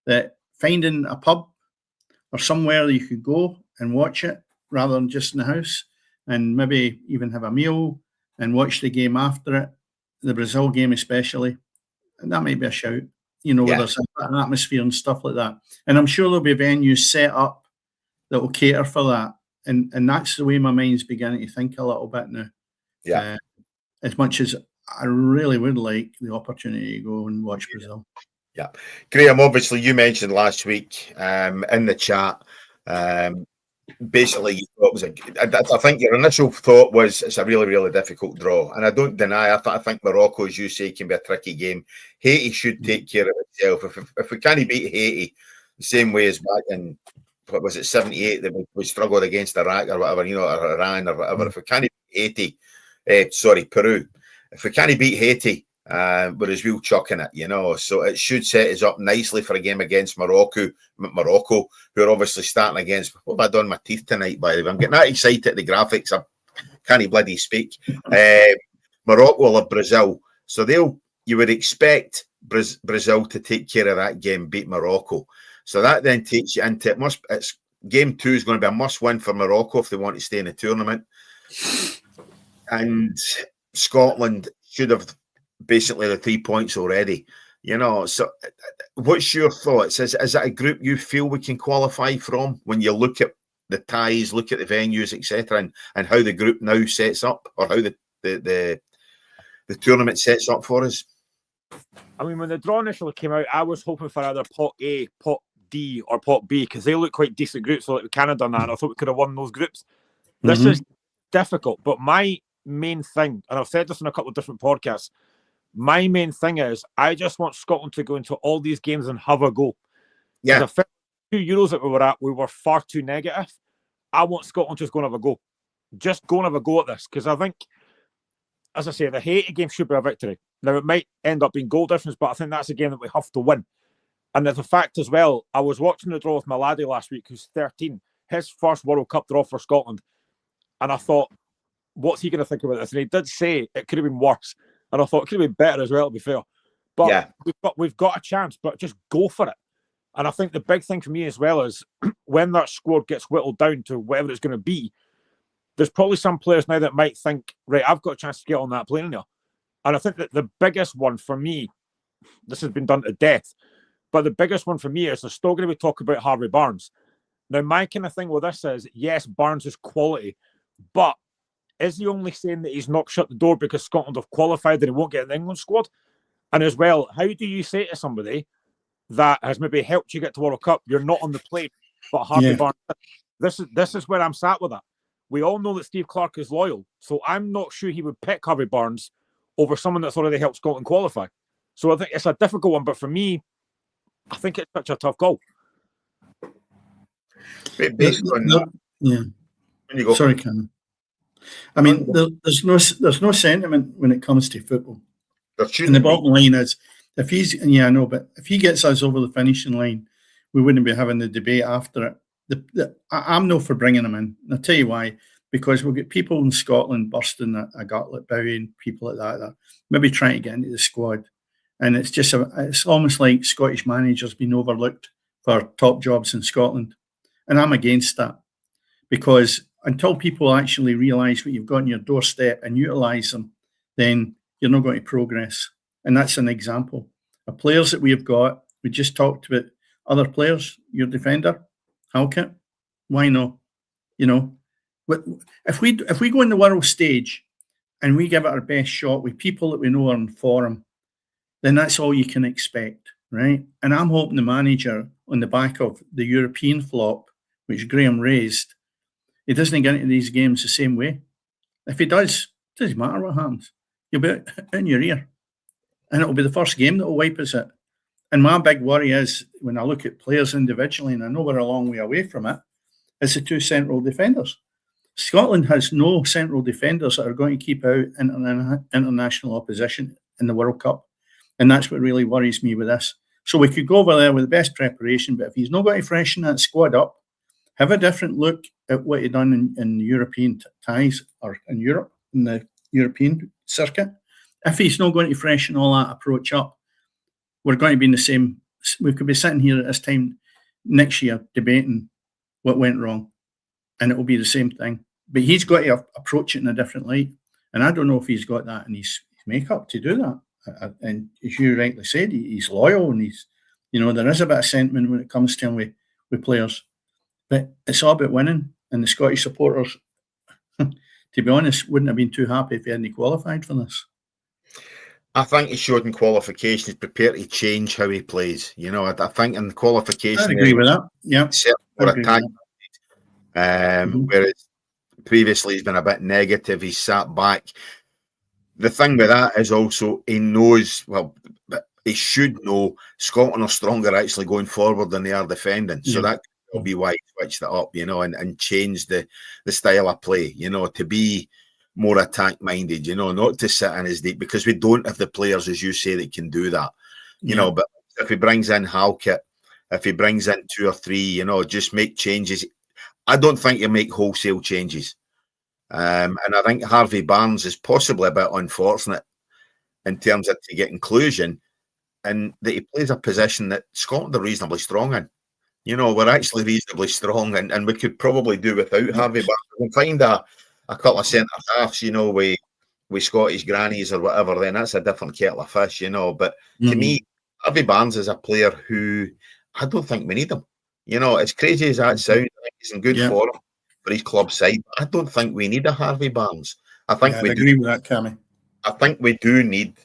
that finding a pub or somewhere that you could go and watch it rather than just in the house, and maybe even have a meal and watch the game after it, the Brazil game especially. And that might be a shout, where there's an atmosphere and stuff like that. And I'm sure there'll be venues set up that will cater for that. And that's the way my mind's beginning to think a little bit now. As much as I really would like the opportunity to go and watch Brazil. Yeah. Graham, obviously you mentioned last week in the chat, basically, I think your initial thought was it's a really, really difficult draw. And I don't deny, I think Morocco, as you say, can be a tricky game. Haiti should take care of itself. If we can't beat Haiti the same way as back in, what was it, 78, that we struggled against Iraq or whatever, or Iran or whatever. If we can't beat Peru. If we can't beat Haiti, whereas we'll chucking it, so it should set us up nicely for a game against Morocco, who are obviously starting against. What have I done my teeth tonight, by the way? I'm getting that excited at the graphics. I can't bloody speak. Morocco will have Brazil, so you would expect Brazil to take care of that game, beat Morocco. So that then takes you into it's game 2 is going to be a must-win for Morocco if they want to stay in the tournament, and Scotland should have basically the 3 points already, So what's your thoughts? Is that a group you feel we can qualify from when you look at the ties, look at the venues, etc., and how the group now sets up, or how the tournament sets up for us? I mean, when the draw initially came out, I was hoping for either pot A, pot D, or pot B, because they look quite decent groups, so like Canada and that, and I thought we could have won those groups. This is difficult, but my main thing, and I've said this in a couple of different podcasts, my main thing is I just want Scotland to go into all these games and have a go. Yeah. The first 2 Euros that we were at, we were far too negative. I want Scotland to just go and have a go. Just go and have a go at this, because I think, as I say, the Haiti game should be a victory. Now, it might end up being goal difference, but I think that's a game that we have to win. And there's a fact as well, I was watching the draw with my laddie last week, who's 13, his first World Cup draw for Scotland. And I thought, what's he going to think about this? And he did say it could have been worse. And I thought it could have been better as well, to be fair. But we've got a chance, but just go for it. And I think the big thing for me as well is when that squad gets whittled down to whatever it's going to be, there's probably some players now that might think, right, I've got a chance to get on that plane now. And I think that the biggest one for me, this has been done to death, but the biggest one for me is there's still going to be talk about Harvey Barnes. Now, my kind of thing with this is, yes, Barnes is quality, but is he only saying that he's not shut the door because Scotland have qualified and he won't get in the England squad? And as well, how do you say to somebody that has maybe helped you get to World Cup, you're not on the plane, but Harvey Barnes? This is where I'm sat with that. We all know that Steve Clarke is loyal, so I'm not sure he would pick Harvey Barnes over someone that's already helped Scotland qualify. So I think it's a difficult one, but for me, I think it's such a tough call. Based on that, when you go, sorry, Cammy. I mean, there's no sentiment when it comes to football. And the bottom line is, if he's but if he gets us over the finishing line, we wouldn't be having the debate after it. I'm no for bringing him in. And I'll tell you why. Because we'll get people in Scotland bursting a gut like Bowie and people like that maybe trying to get into the squad. And it's just it's almost like Scottish managers being overlooked for top jobs in Scotland. And I'm against that, because until people actually realise what you've got on your doorstep and utilise them, then you're not going to progress. And that's an example of players that we have got. We just talked about other players. Your defender, Halkett, why not? If we go on the world stage and we give it our best shot with people that we know are in form, then that's all you can expect, right? And I'm hoping the manager, on the back of the European flop, which Graham raised, he doesn't get into these games the same way. If he does, it doesn't matter what happens. You'll be in your ear. And it'll be the first game that will wipe us out. And my big worry is, when I look at players individually, and I know we're a long way away from it, is the two central defenders. Scotland has no central defenders that are going to keep out international opposition in the World Cup. And that's what really worries me with this. So we could go over there with the best preparation, but if he's not going to freshen that squad up, have a different look at what he done in European ties, or in Europe, in the European circuit. If he's not going to freshen all that approach up, we're going to be in the same. We could be sitting here at this time next year debating what went wrong, and it will be the same thing. But he's got to approach it in a different light, and I don't know if he's got that in his makeup to do that. And as you rightly said, he's loyal, and he's, there is a bit of sentiment when it comes to him with players. But it's all about winning, and the Scottish supporters, to be honest, wouldn't have been too happy if he hadn't qualified for this. I think he showed in qualification he's prepared to change how he plays. I think in the qualification, I agree with that. Yeah, whereas previously he's been a bit negative. He's sat back. The thing with that is also he knows, well, he should know Scotland are stronger actually going forward than they are defending. So that will be why he switched it up, and changed the style of play, to be more attack minded, not to sit in as deep, because we don't have the players, as you say, that can do that. But if he brings in Halkett, if he brings in 2 or 3, just make changes. I don't think you make wholesale changes. And I think Harvey Barnes is possibly a bit unfortunate in terms of to get inclusion, and that he plays a position that Scotland are reasonably strong in. We're actually reasonably strong, and we could probably do without Harvey Barnes. We can find a couple of centre halves, with Scottish grannies or whatever, then that's a different kettle of fish, But to me, Harvey Barnes is a player who I don't think we need him. As crazy as that sounds, I think he's in good form for his club side. I don't think we need a Harvey Barnes. I think we agree with that, Cammy. I think we do need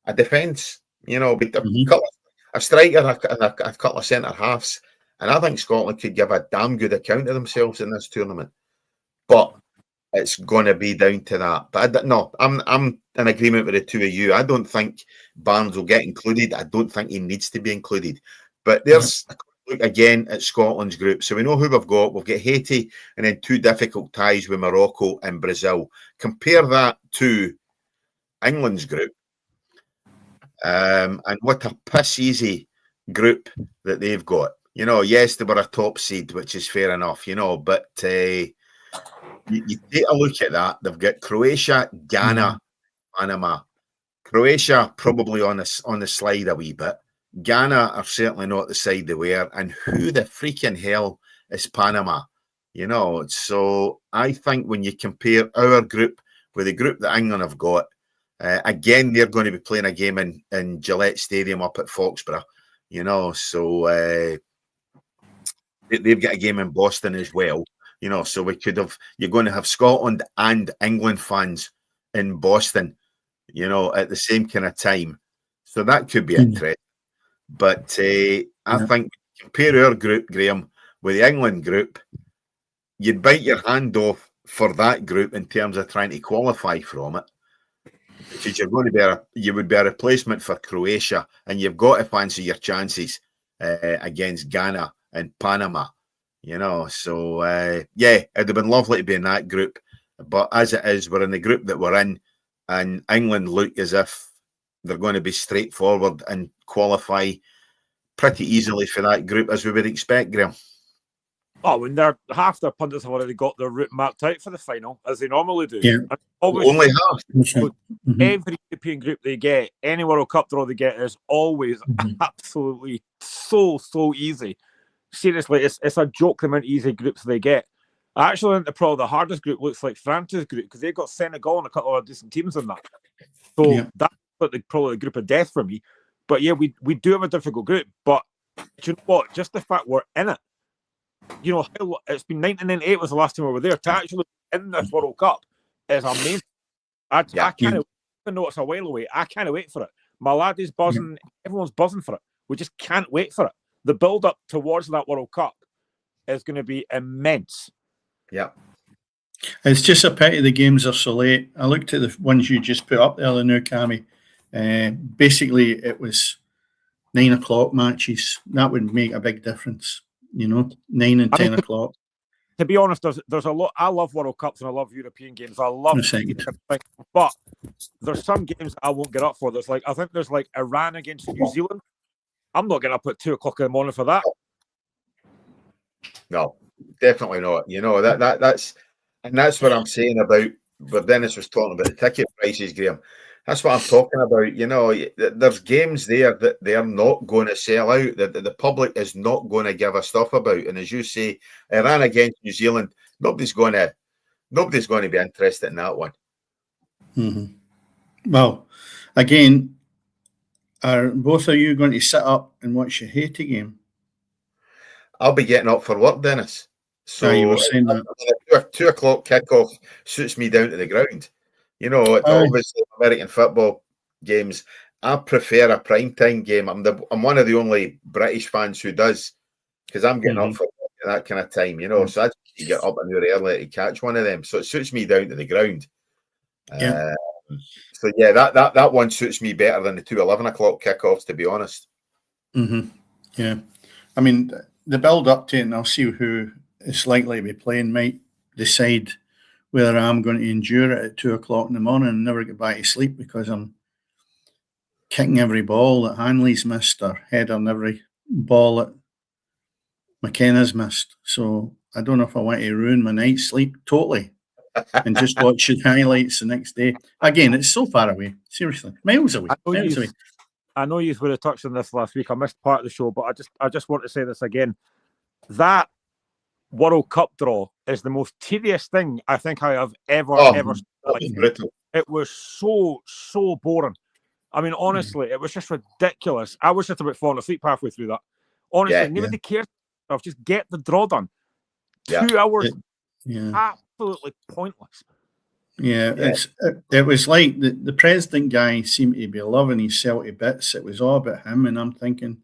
a defence, a striker and a couple of centre halves. And I think Scotland could give a damn good account of themselves in this tournament. But it's going to be down to that. But I'm in agreement with the two of you. I don't think Barnes will get included. I don't think he needs to be included. But there's a look again at Scotland's group. So we know who we've got. We've got Haiti and then 2 difficult ties with Morocco and Brazil. Compare that to England's group. And what a piss easy group that they've got. Yes, they were a top seed, which is fair enough, but you take a look at that. They've got Croatia, Ghana, Panama. Croatia probably on the slide a wee bit. Ghana are certainly not the side they were. And who the freaking hell is Panama? So I think when you compare our group with the group that England have got, again, they're going to be playing a game in Gillette Stadium up at Foxborough, so they've got a game in Boston as well. You know, so you're going to have Scotland and England fans in Boston, you know, at the same kind of time. So that could be interesting. But I think compare our group, Graham, with the England group, you'd bite your hand off for that group in terms of trying to qualify from it. Because you would be a replacement for Croatia, and you've got to fancy your chances against Ghana and Panama, you know. So it'd have been lovely to be in that group, but as it is, we're in the group that we're in, and England look as if they're going to be straightforward and qualify pretty easily for that group, as we would expect, Graham. Oh, when half their pundits have already got their route mapped out for the final, as they normally do. Yeah. Only half. Every European group they get, any World Cup draw they get, is always absolutely so easy. Seriously, it's a joke the amount of easy groups they get. I actually think probably the hardest group looks like France's group, because they've got Senegal and a couple of decent teams in that. So that's probably the group of death for me. But yeah, we do have a difficult group. But do you know what? Just the fact we're in it. You know, it's been 1998 was the last time we were there. To actually be in this World Cup is amazing. I can't, even though it's a while away, I can't wait for it. My lad is buzzing. Everyone's buzzing for it. We just can't wait for it. The build-up towards that World Cup is going to be immense. Yeah. It's just a pity the games are so late. I looked at the ones you just put up there, the new Cammy. Basically, it was 9 o'clock matches. That would make a big difference. You know, 9 and 10 o'clock. To be honest, there's a lot. I love World Cups and I love European games. I love it. But there's some games I won't get up for. I think there's like Iran against New Zealand. I'm not getting up at 2 o'clock in the morning for that. No, definitely not. You know, that's what I'm saying about. But Dennis was talking about the ticket prices, Graham. That's what I'm talking about. You know, there's games there that they are not going to sell out, that the public is not going to give a stuff about. And as you say, Iran against New Zealand, nobody's going to be interested in that one. Mm-hmm. Well, again, are both of you going to sit up and watch a Haiti game? I'll be getting up for work, Dennis. So you were saying that. A 2 o'clock kickoff suits me down to the ground. You know, obviously American football games, I prefer a primetime game. I'm one of the only British fans who does, because I'm getting up for that kind of time, you know. So I just get up an hour early to catch one of them. So it suits me down to the ground. So yeah, that one suits me better than the 2 11 o'clock kickoffs, to be honest. Yeah. I mean, the build up to it, and I'll see who is likely to be playing, might decide whether I'm going to endure it at 2 o'clock in the morning and never get back to sleep because I'm kicking every ball that Hanley's missed or heading every ball that McKenna's missed. So I don't know if I want to ruin my night's sleep totally and just watch the highlights the next day. Again, it's so far away. Seriously, miles away. I know you would have touched on this last week. I missed part of the show, but I just want to say this again. That World Cup draw is the most tedious thing I think I have ever. It was so boring. I mean, honestly, it was just ridiculous. I was just about falling asleep halfway through that. Honestly, nobody cares. Just get the draw done. 2 hours, absolutely pointless. It was like the president guy seemed to be loving his Celtic bits. It was all about him, and I'm thinking,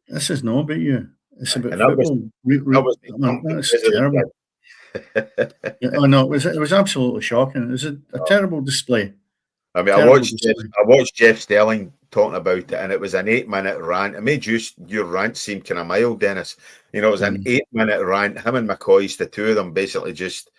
this is not about you. It's about football. That's terrible. It was absolutely shocking. It was a terrible display. I mean, I watched Jeff Stelling talking about it, and it was an 8-minute rant. It made your rant seem kind of mild, Dennis. You know, it was an 8-minute rant. Him and McCoy's, the two of them, basically just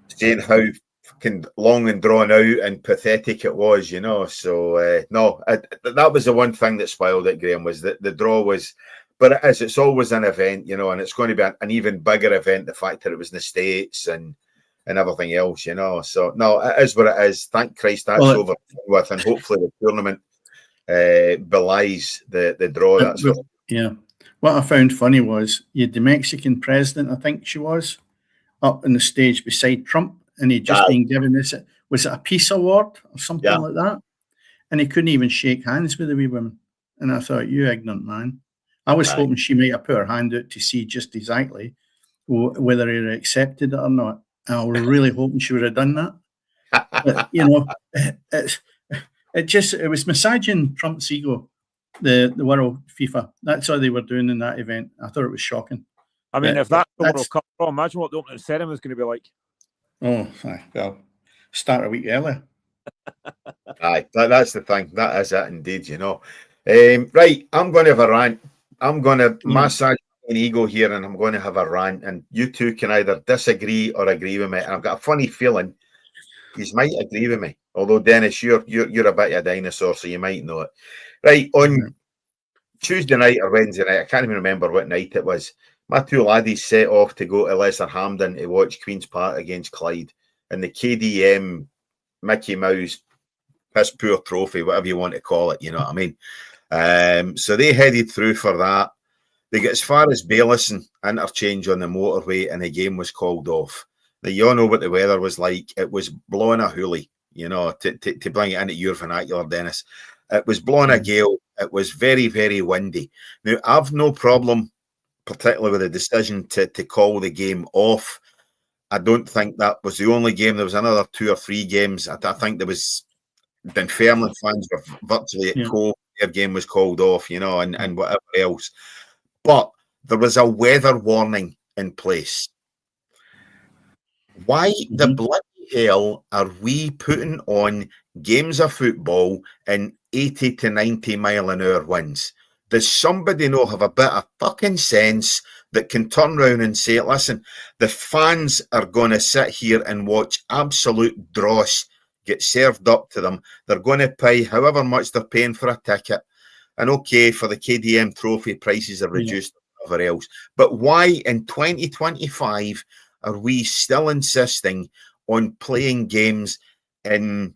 saying how fucking long and drawn out and pathetic it was, you know. So that was the one thing that spoiled it, Graham, was that the draw was. But it's always an event, you know, and it's going to be an even bigger event, the fact that it was in the States and everything else, you know. So, no, it is what it is. Thank Christ that's over with, and hopefully the tournament belies the draw. What I found funny was you had the Mexican president, I think she was, up on the stage beside Trump, and he'd just been given this, was it a peace award or something like that? And he couldn't even shake hands with the wee women. And I thought, you ignorant man. I was hoping she might have put her hand out to see just exactly whether he accepted it or not. I was really hoping she would have done that. But, you know, it was massaging Trump's ego, the World FIFA. That's how they were doing in that event. I thought it was shocking. I mean, if that's the World Cup, imagine what the opening ceremony is going to be like. Oh, well, start a week earlier. Aye, that's the thing. That is it indeed, you know. Right, I'm going to have a rant. I'm going to massage an ego here, and I'm going to have a rant. And you two can either disagree or agree with me. And I've got a funny feeling you might agree with me. Although Dennis, you're a bit of a dinosaur, so you might know it. Right, on Tuesday night or Wednesday night, I can't even remember what night it was. My two laddies set off to go to Lesser Hampden to watch Queen's Park against Clyde, and the KDM Mickey Mouse piss poor trophy, whatever you want to call it, you know what I mean? So they headed through for that. They get as far as Bailison interchange on the motorway, and the game was called off. Now, you all know what the weather was like. It was blowing a hoolie, you know, to bring it into your vernacular, Dennis. It was blowing a gale. It was very, very windy. Now, I've no problem, particularly with the decision to call the game off. I don't think that was the only game. There was another 2 or 3 games. I think there was Dunfermline fans were virtually at Cove. Their game was called off, you know, and whatever else. But there was a weather warning in place. Why the bloody hell are we putting on games of football in 80 to 90 mile an hour winds? Does somebody have a bit of fucking sense that can turn around and say, listen, the fans are going to sit here and watch absolute dross get served up to them. They're going to pay however much they're paying for a ticket. And okay, for the KDM trophy, prices are reduced, whatever else. But why in 2025 are we still insisting on playing games in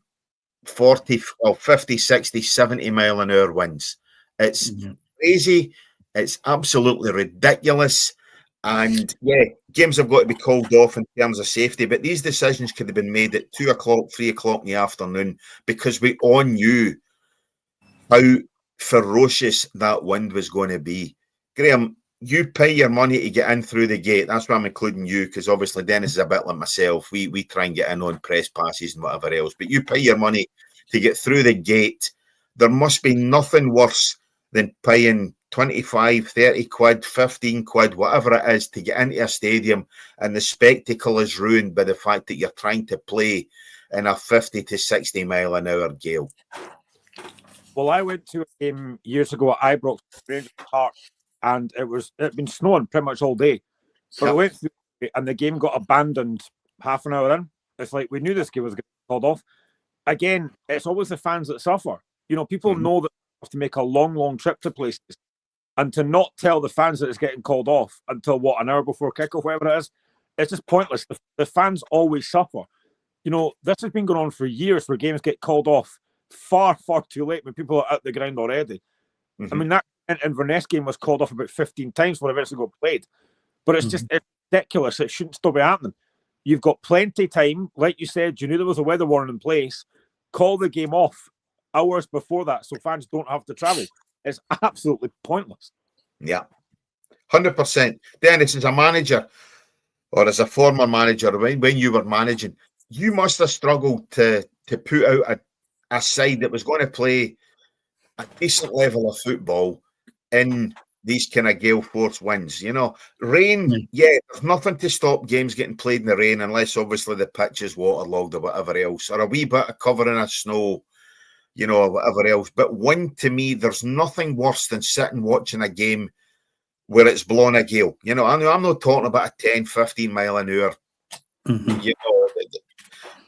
40, 50, 60, 70 mile an hour winds? It's crazy. It's absolutely ridiculous. And yeah, games have got to be called off in terms of safety, but these decisions could have been made at 2 o'clock, 3 o'clock in the afternoon, because we all knew how ferocious that wind was going to be. Graham, you pay your money to get in through the gate. That's why I'm including you, because obviously Dennis is a bit like myself. We try and get in on press passes and whatever else, but you pay your money to get through the gate. There must be nothing worse than paying 25, 30 quid, 15 quid, whatever it is, to get into a stadium, and the spectacle is ruined by the fact that you're trying to play in a 50 to 60 mile an hour gale. Well, I went to a game years ago at Ibrox Rangers Park, and it'd been snowing pretty much all day. But I went through it, and the game got abandoned half an hour in. It's like we knew this game was going to be called off. Again, it's always the fans that suffer. You know, people know that they have to make a long trip to places, and to not tell the fans that it's getting called off until an hour before kickoff, whatever it is, it's just pointless. The fans always suffer. You know, this has been going on for years, where games get called off far too late when people are at the ground already. I mean, that Inverness game was called off about 15 times before it eventually got played. But it's just it's ridiculous. It shouldn't still be happening. You've got plenty of time. Like you said, you knew there was a weather warning in place. Call the game off hours before that so fans don't have to travel. It's absolutely pointless. Yeah, 100%. Dennis, as a manager or as a former manager, when you were managing, you must have struggled to put out a side that was going to play a decent level of football in these kind of gale force winds. You know, rain, there's nothing to stop games getting played in the rain unless obviously the pitch is waterlogged or whatever else, or a wee bit of covering of snow, you know, or whatever else. But wind, to me, there's nothing worse than sitting watching a game where it's blowing a gale. You know, I'm not talking about a 10, 15 mile an hour, you know,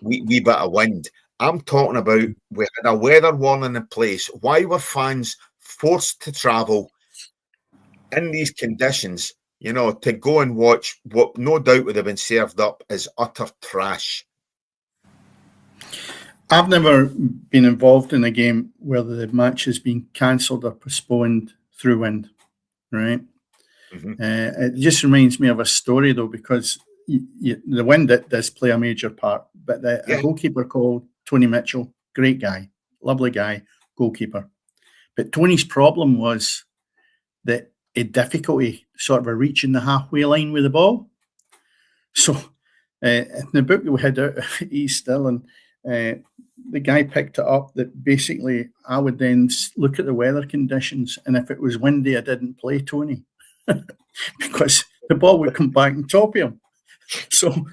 wee bit of wind. I'm talking about we had a weather warning in place. Why were fans forced to travel in these conditions, you know, to go and watch what no doubt would have been served up as utter trash? I've never been involved in a game where the match has been cancelled or postponed through wind, right? It just reminds me of a story, though, because the wind does play a major part. But a goalkeeper called Tony Mitchell, great guy, lovely guy, goalkeeper. But Tony's problem was that he had difficulty sort of reaching the halfway line with the ball. So in the book that we had out at East Stirling, the guy picked it up that basically I would then look at the weather conditions, and if it was windy, I didn't play Tony because the ball would come back and top him. So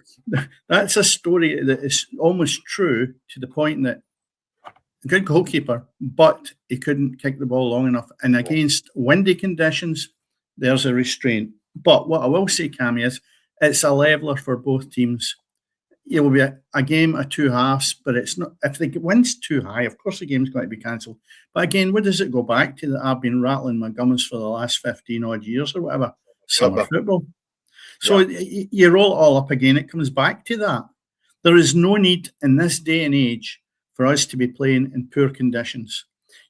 that's a story that is almost true to the point that a good goalkeeper, but he couldn't kick the ball long enough. And against windy conditions, there's a restraint. But what I will say, Cammy, is it's a leveler for both teams. It will be a game of two halves, but it's not. If the wind's too high, of course the game's going to be cancelled. But again, what does it go back to that I've been rattling my gums for the last 15 odd years or whatever? Summer football. So you roll it all up again. It comes back to that. There is no need in this day and age for us to be playing in poor conditions.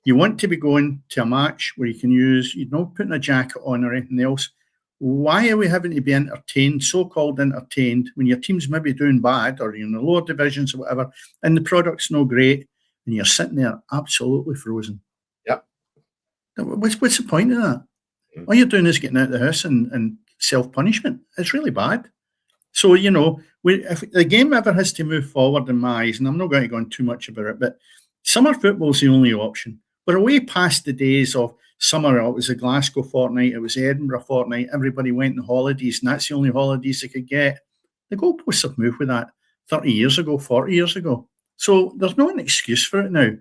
You want to be going to a match where you can use, you're not putting a jacket on or anything else. Why are we having to be entertained, so-called entertained, when your team's maybe doing bad or you're in the lower divisions or whatever, and the product's no great, and you're sitting there absolutely frozen? Yep. What's the point of that? All you're doing is getting out of the house and self-punishment. It's really bad. So, you know, if the game ever has to move forward in my eyes, and I'm not going to go on too much about it, but summer football's the only option. We're way past the days of summer. It was a Glasgow fortnight, it was the Edinburgh fortnight, everybody went on holidays, and that's the only holidays they could get. The goalposts have moved with that 30 years ago, 40 years ago. So there's no an excuse for it now.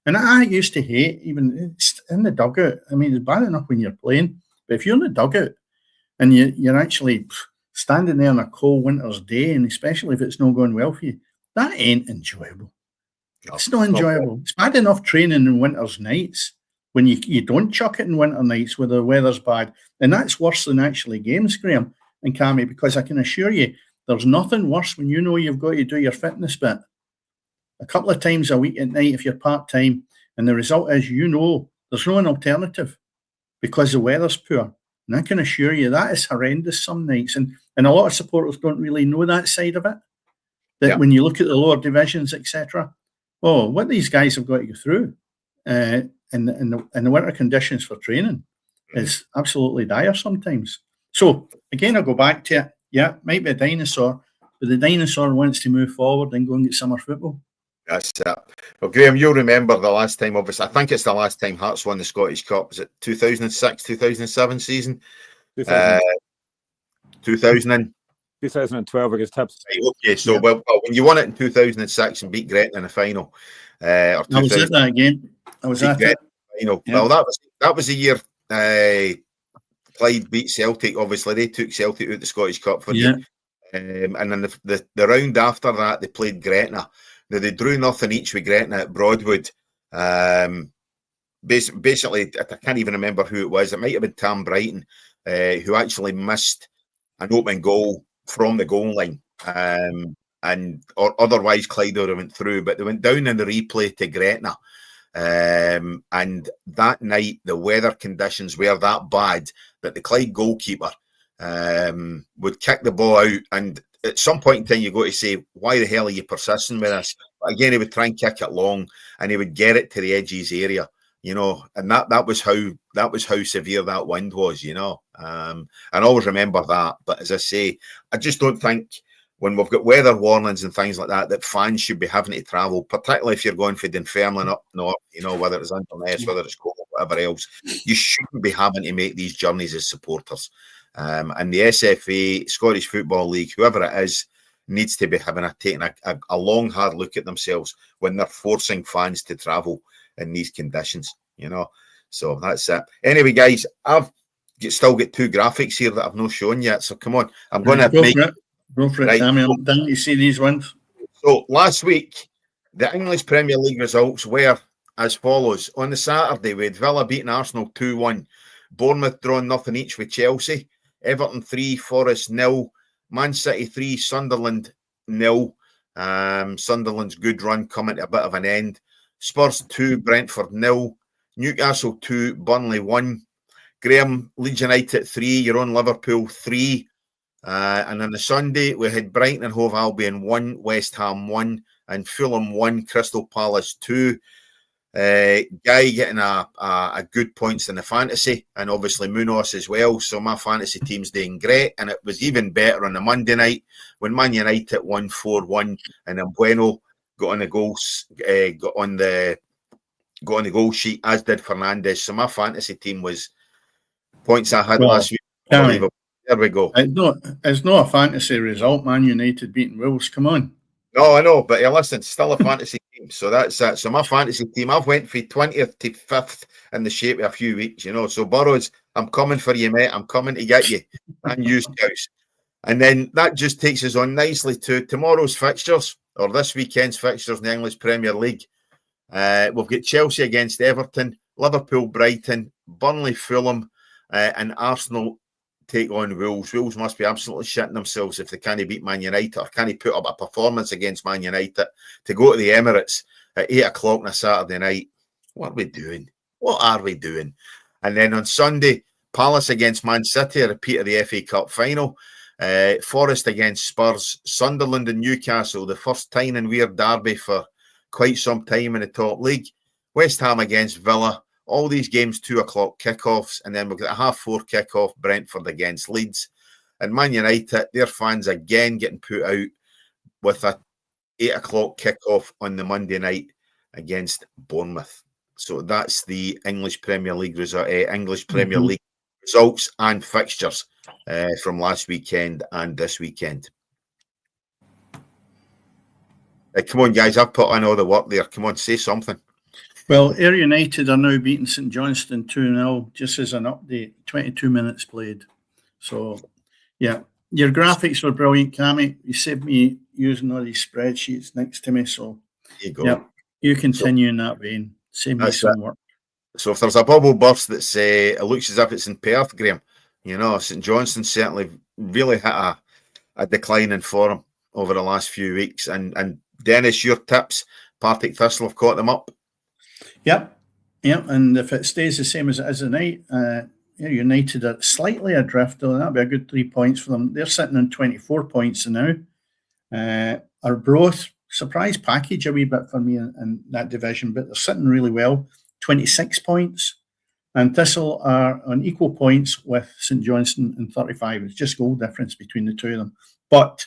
And I used to hate, even in the dugout, I mean, it's bad enough when you're playing, but if you're in the dugout and you're actually standing there on a cold winter's day, and especially if it's not going well for you, that ain't enjoyable. It's not enjoyable. It's bad enough training in winter's nights when you don't chuck it in winter nights where the weather's bad. And that's worse than actually games, Graham and Cammy, because I can assure you there's nothing worse when you know you've got to do your fitness bit a couple of times a week at night if you're part-time, and the result is you know there's no an alternative because the weather's poor. And I can assure you that is horrendous some nights. And a lot of supporters don't really know that side of it. That when you look at the lower divisions, etc., what these guys have got to go through in the winter conditions for training is absolutely dire sometimes. So again, I'll go back to it. Yeah, might be a dinosaur, but the dinosaur wants to move forward and go and get summer football. That's it. Well, Graham, you'll remember the last time, obviously, I think it's the last time Hearts won the Scottish Cup. Was it 2006, 2007 season? 2012 against Hibs. Right, okay, so well, when you won it in 2006 and beat Gretna in the final. I was at that game. I was at it. Final. Yeah. Well, that was the year Clyde beat Celtic. Obviously, they took Celtic out the Scottish Cup for you. And then the round after that, they played Gretna. Now, they drew nothing each with Gretna at Broadwood. Basically, I can't even remember who it was. It might have been Tam Brighton, who actually missed an open goal from the goal line. Or otherwise, Clyde would have went through. But they went down in the replay to Gretna. And that night, the weather conditions were that bad that the Clyde goalkeeper would kick the ball out, and at some point in time you got to say, why the hell are you persisting with this? But again, he would try and kick it long, and he would get it to the edge of his area, you know, and that was how severe that wind was, you know. And I always remember that. But as I say, I just don't think when we've got weather warnings and things like that fans should be having to travel, particularly if you're going for Dunfermline up north, you know, whether it's Inverness, whether it's Cornwall, whatever else. You shouldn't be having to make these journeys as supporters. And the SFA, Scottish Football League, whoever it is, needs to be taking a long, hard look at themselves when they're forcing fans to travel in these conditions, you know. So that's it. Anyway, guys, I've still got two graphics here that I've not shown yet. So come on, I'm going to make it. Go for it, Cammy. I'm dying to see these ones. So last week, the English Premier League results were as follows. On the Saturday, we had Villa beating Arsenal 2-1. Bournemouth drawing nothing each with Chelsea. Everton 3, Forest 0. Man City 3, Sunderland 0. Sunderland's good run coming to a bit of an end. Spurs 2, Brentford 0. Newcastle 2, Burnley 1. Graham, Leeds United 3, your own Liverpool 3. And on the Sunday, we had Brighton and Hove Albion 1, West Ham 1, and Fulham 1, Crystal Palace 2. Guy getting a good points in the fantasy, and obviously Munoz as well. So my fantasy team's doing great, and it was even better on the Monday night when Man United won 4-1, and then Bueno got on the goals, got on the goal sheet, as did Fernandes. So my fantasy team was points I had last week. Unbelievable. There we go. It's not a fantasy result, Man United beating Wolves. Come on. No, I know, but listen, still a fantasy team. So that's it. So my fantasy team, I've went from 20th to 5th in the shape of a few weeks, So Burrows, I'm coming for you, mate. I'm coming to get you. And you, Scouse. And then that just takes us on nicely to tomorrow's fixtures, or this weekend's fixtures in the English Premier League. We've got Chelsea against Everton, Liverpool, Brighton, Burnley, Fulham, and Arsenal take on Wolves. Wolves must be absolutely shitting themselves if they can't beat Man United or can't put up a performance against Man United to go to the Emirates at 8 o'clock on a Saturday night. What are we doing? What are we doing? And then on Sunday, Palace against Man City, a repeat of the FA Cup final. Forest against Spurs, Sunderland and Newcastle, the first time in weird derby for quite some time in the top league. West Ham against Villa. All these games 2 o'clock kickoffs, and then we've got a 4:30 kickoff, Brentford against Leeds. And Man United, their fans again getting put out with a 8 o'clock kickoff on the Monday night against Bournemouth. So that's the English Premier League League results and fixtures from last weekend and this weekend. Come on, guys, I've put on all the work there. Come on, say something. Well, Ayr United are now beating St Johnstone 2-0, just as an update, 22 minutes played. So, yeah, your graphics were brilliant, Cammy. You saved me using all these spreadsheets next to me. So, there you go. Yeah, you continue in that vein. Save me some work. So, if there's a bubble burst that's, it looks as if it's in Perth, Graham, St Johnstone certainly really hit a decline in form over the last few weeks. And Dennis, your tips, Partick Thistle have caught them up. Yep. And if it stays the same as it is tonight, United are slightly adrift, though. That'll be a good 3 points for them. They're sitting on 24 points now. Arbroath, surprise package a wee bit for me in that division, but they're sitting really well, 26 points. And Thistle are on equal points with St Johnstone and 35. It's just goal difference between the two of them. But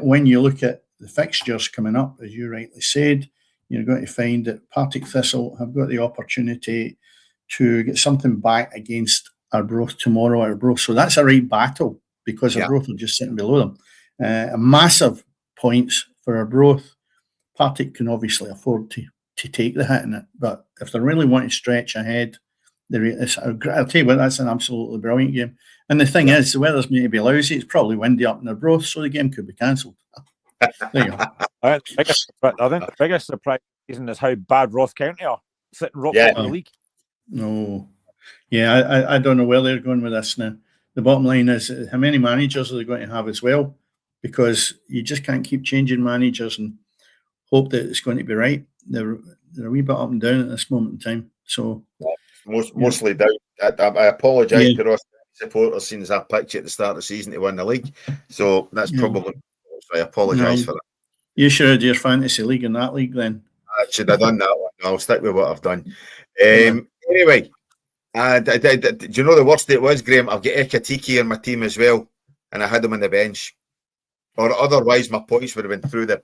when you look at the fixtures coming up, as you rightly said, you're going to find that Partick Thistle have got the opportunity to get something back against Arbroath tomorrow. Arbroath, so that's a right battle because Arbroath are just sitting below them. A massive points for Arbroath. Partick can obviously afford to take the hit in it, but if they really want to stretch ahead, I'll tell you what, that's an absolutely brilliant game. And the thing is, the weather's going to be lousy. It's probably windy up in Arbroath, so the game could be cancelled. There you go. I think the biggest surprise is how bad Ross County are, sitting right top of the league. No. Yeah, I don't know where they're going with this now. The bottom line is, how many managers are they going to have as well? Because you just can't keep changing managers and hope that it's going to be right. They're a wee bit up and down at this moment in time. So mostly down. I apologise to Ross supporters, seeing as I picked you at the start of the season to win the league. So that's probably. So I apologise for that. You should have your fantasy league in that league then. I should have done that one. I'll stick with what I've done. Anyway, do you know the worst it was, Graham? I've got Ekatiki in my team as well, and I had him on the bench. Or otherwise, my points would have been through the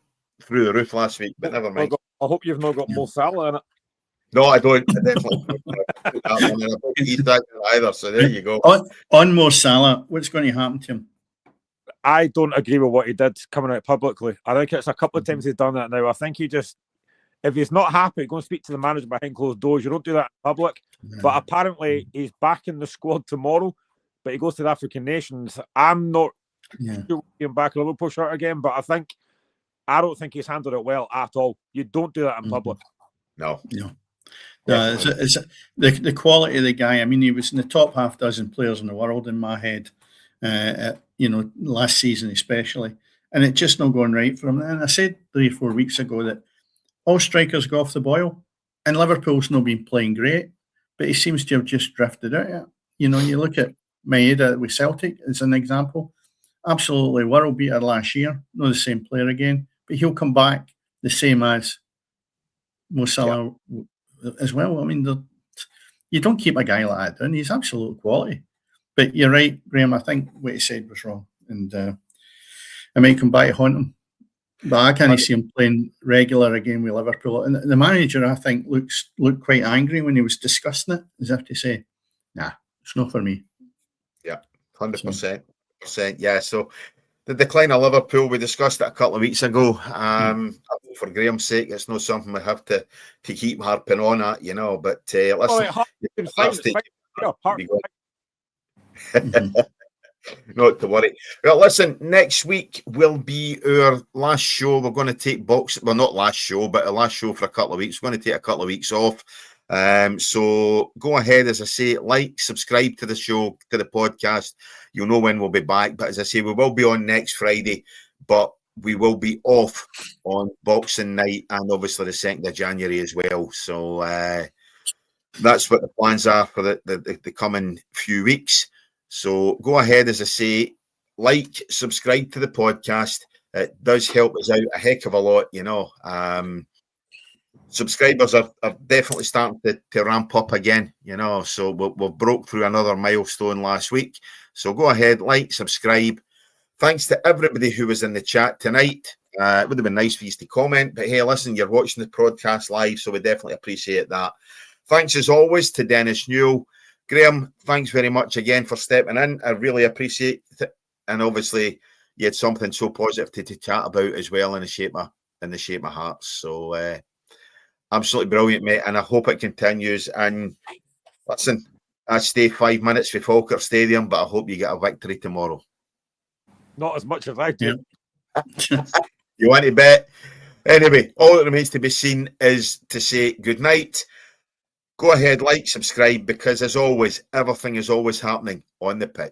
roof last week. But never mind. I hope you've not got Mo Salah in it. No, I don't. I definitely don't. I don't need that either. So there you go. On Mo Salah, what's going to happen to him? I don't agree with what he did coming out publicly. I think it's a couple of times he's done that now. I think he just, if he's not happy, go and speak to the manager behind closed doors. You don't do that in public. But apparently he's back in the squad tomorrow, but he goes to the African nations. I'm not sure he'll back in a Liverpool shirt again, but I don't think he's handled it well at all. You don't do that in public. No. It's the quality of the guy. I mean, he was in the top half dozen players in the world in my head. Last season especially, and it's just not going right for him. And I said 3 or 4 weeks ago that all strikers go off the boil, and Liverpool's not been playing great, but he seems to have just drifted out. You look at Maeda with Celtic as an example, absolutely world beater last year, not the same player again, but he'll come back the same as Mo Salah as well. I mean, you don't keep a guy like that down. He's absolute quality. But you're right, Graham. I think what he said was wrong, and it might come back to haunt him. But I can't see him playing regular again with Liverpool. And the manager, I think, looked quite angry when he was discussing it, as if to say, "Nah, it's not for me." Yeah, 100%. Yeah. So the decline of Liverpool, we discussed it a couple of weeks ago. For Graham's sake, it's not something we have to keep harping on at, you know. But listen, not to worry. Well, listen, next week will be our last show. We're going to take boxing. Well, not last show, but a last show for a couple of weeks. We're going to take a couple of weeks off. So go ahead, as I say, like, subscribe to the show, to the podcast. You'll know when we'll be back. But as I say, we will be on next Friday, but we will be off on Boxing Night and obviously the 2nd of January as well. So that's what the plans are for the coming few weeks. So go ahead, as I say, like, subscribe to the podcast. It does help us out a heck of a lot, you know. Subscribers are definitely starting to ramp up again, you know. So we've broke through another milestone last week. So go ahead, like, subscribe. Thanks to everybody who was in the chat tonight. It would have been nice for you to comment, but hey, listen, you're watching the broadcast live, so we definitely appreciate that. Thanks as always to Dennis Newell. Graham, thanks very much again for stepping in. I really appreciate it. And obviously, you had something so positive to chat about as well in the shape of hearts. So absolutely brilliant, mate. And I hope it continues. And listen, I stay 5 minutes for Falkirk Stadium, but I hope you get a victory tomorrow. Not as much as I do. You want to bet? Anyway, all that remains to be seen is to say good night. Go ahead, like, subscribe, because as always, everything is always happening on the pitch.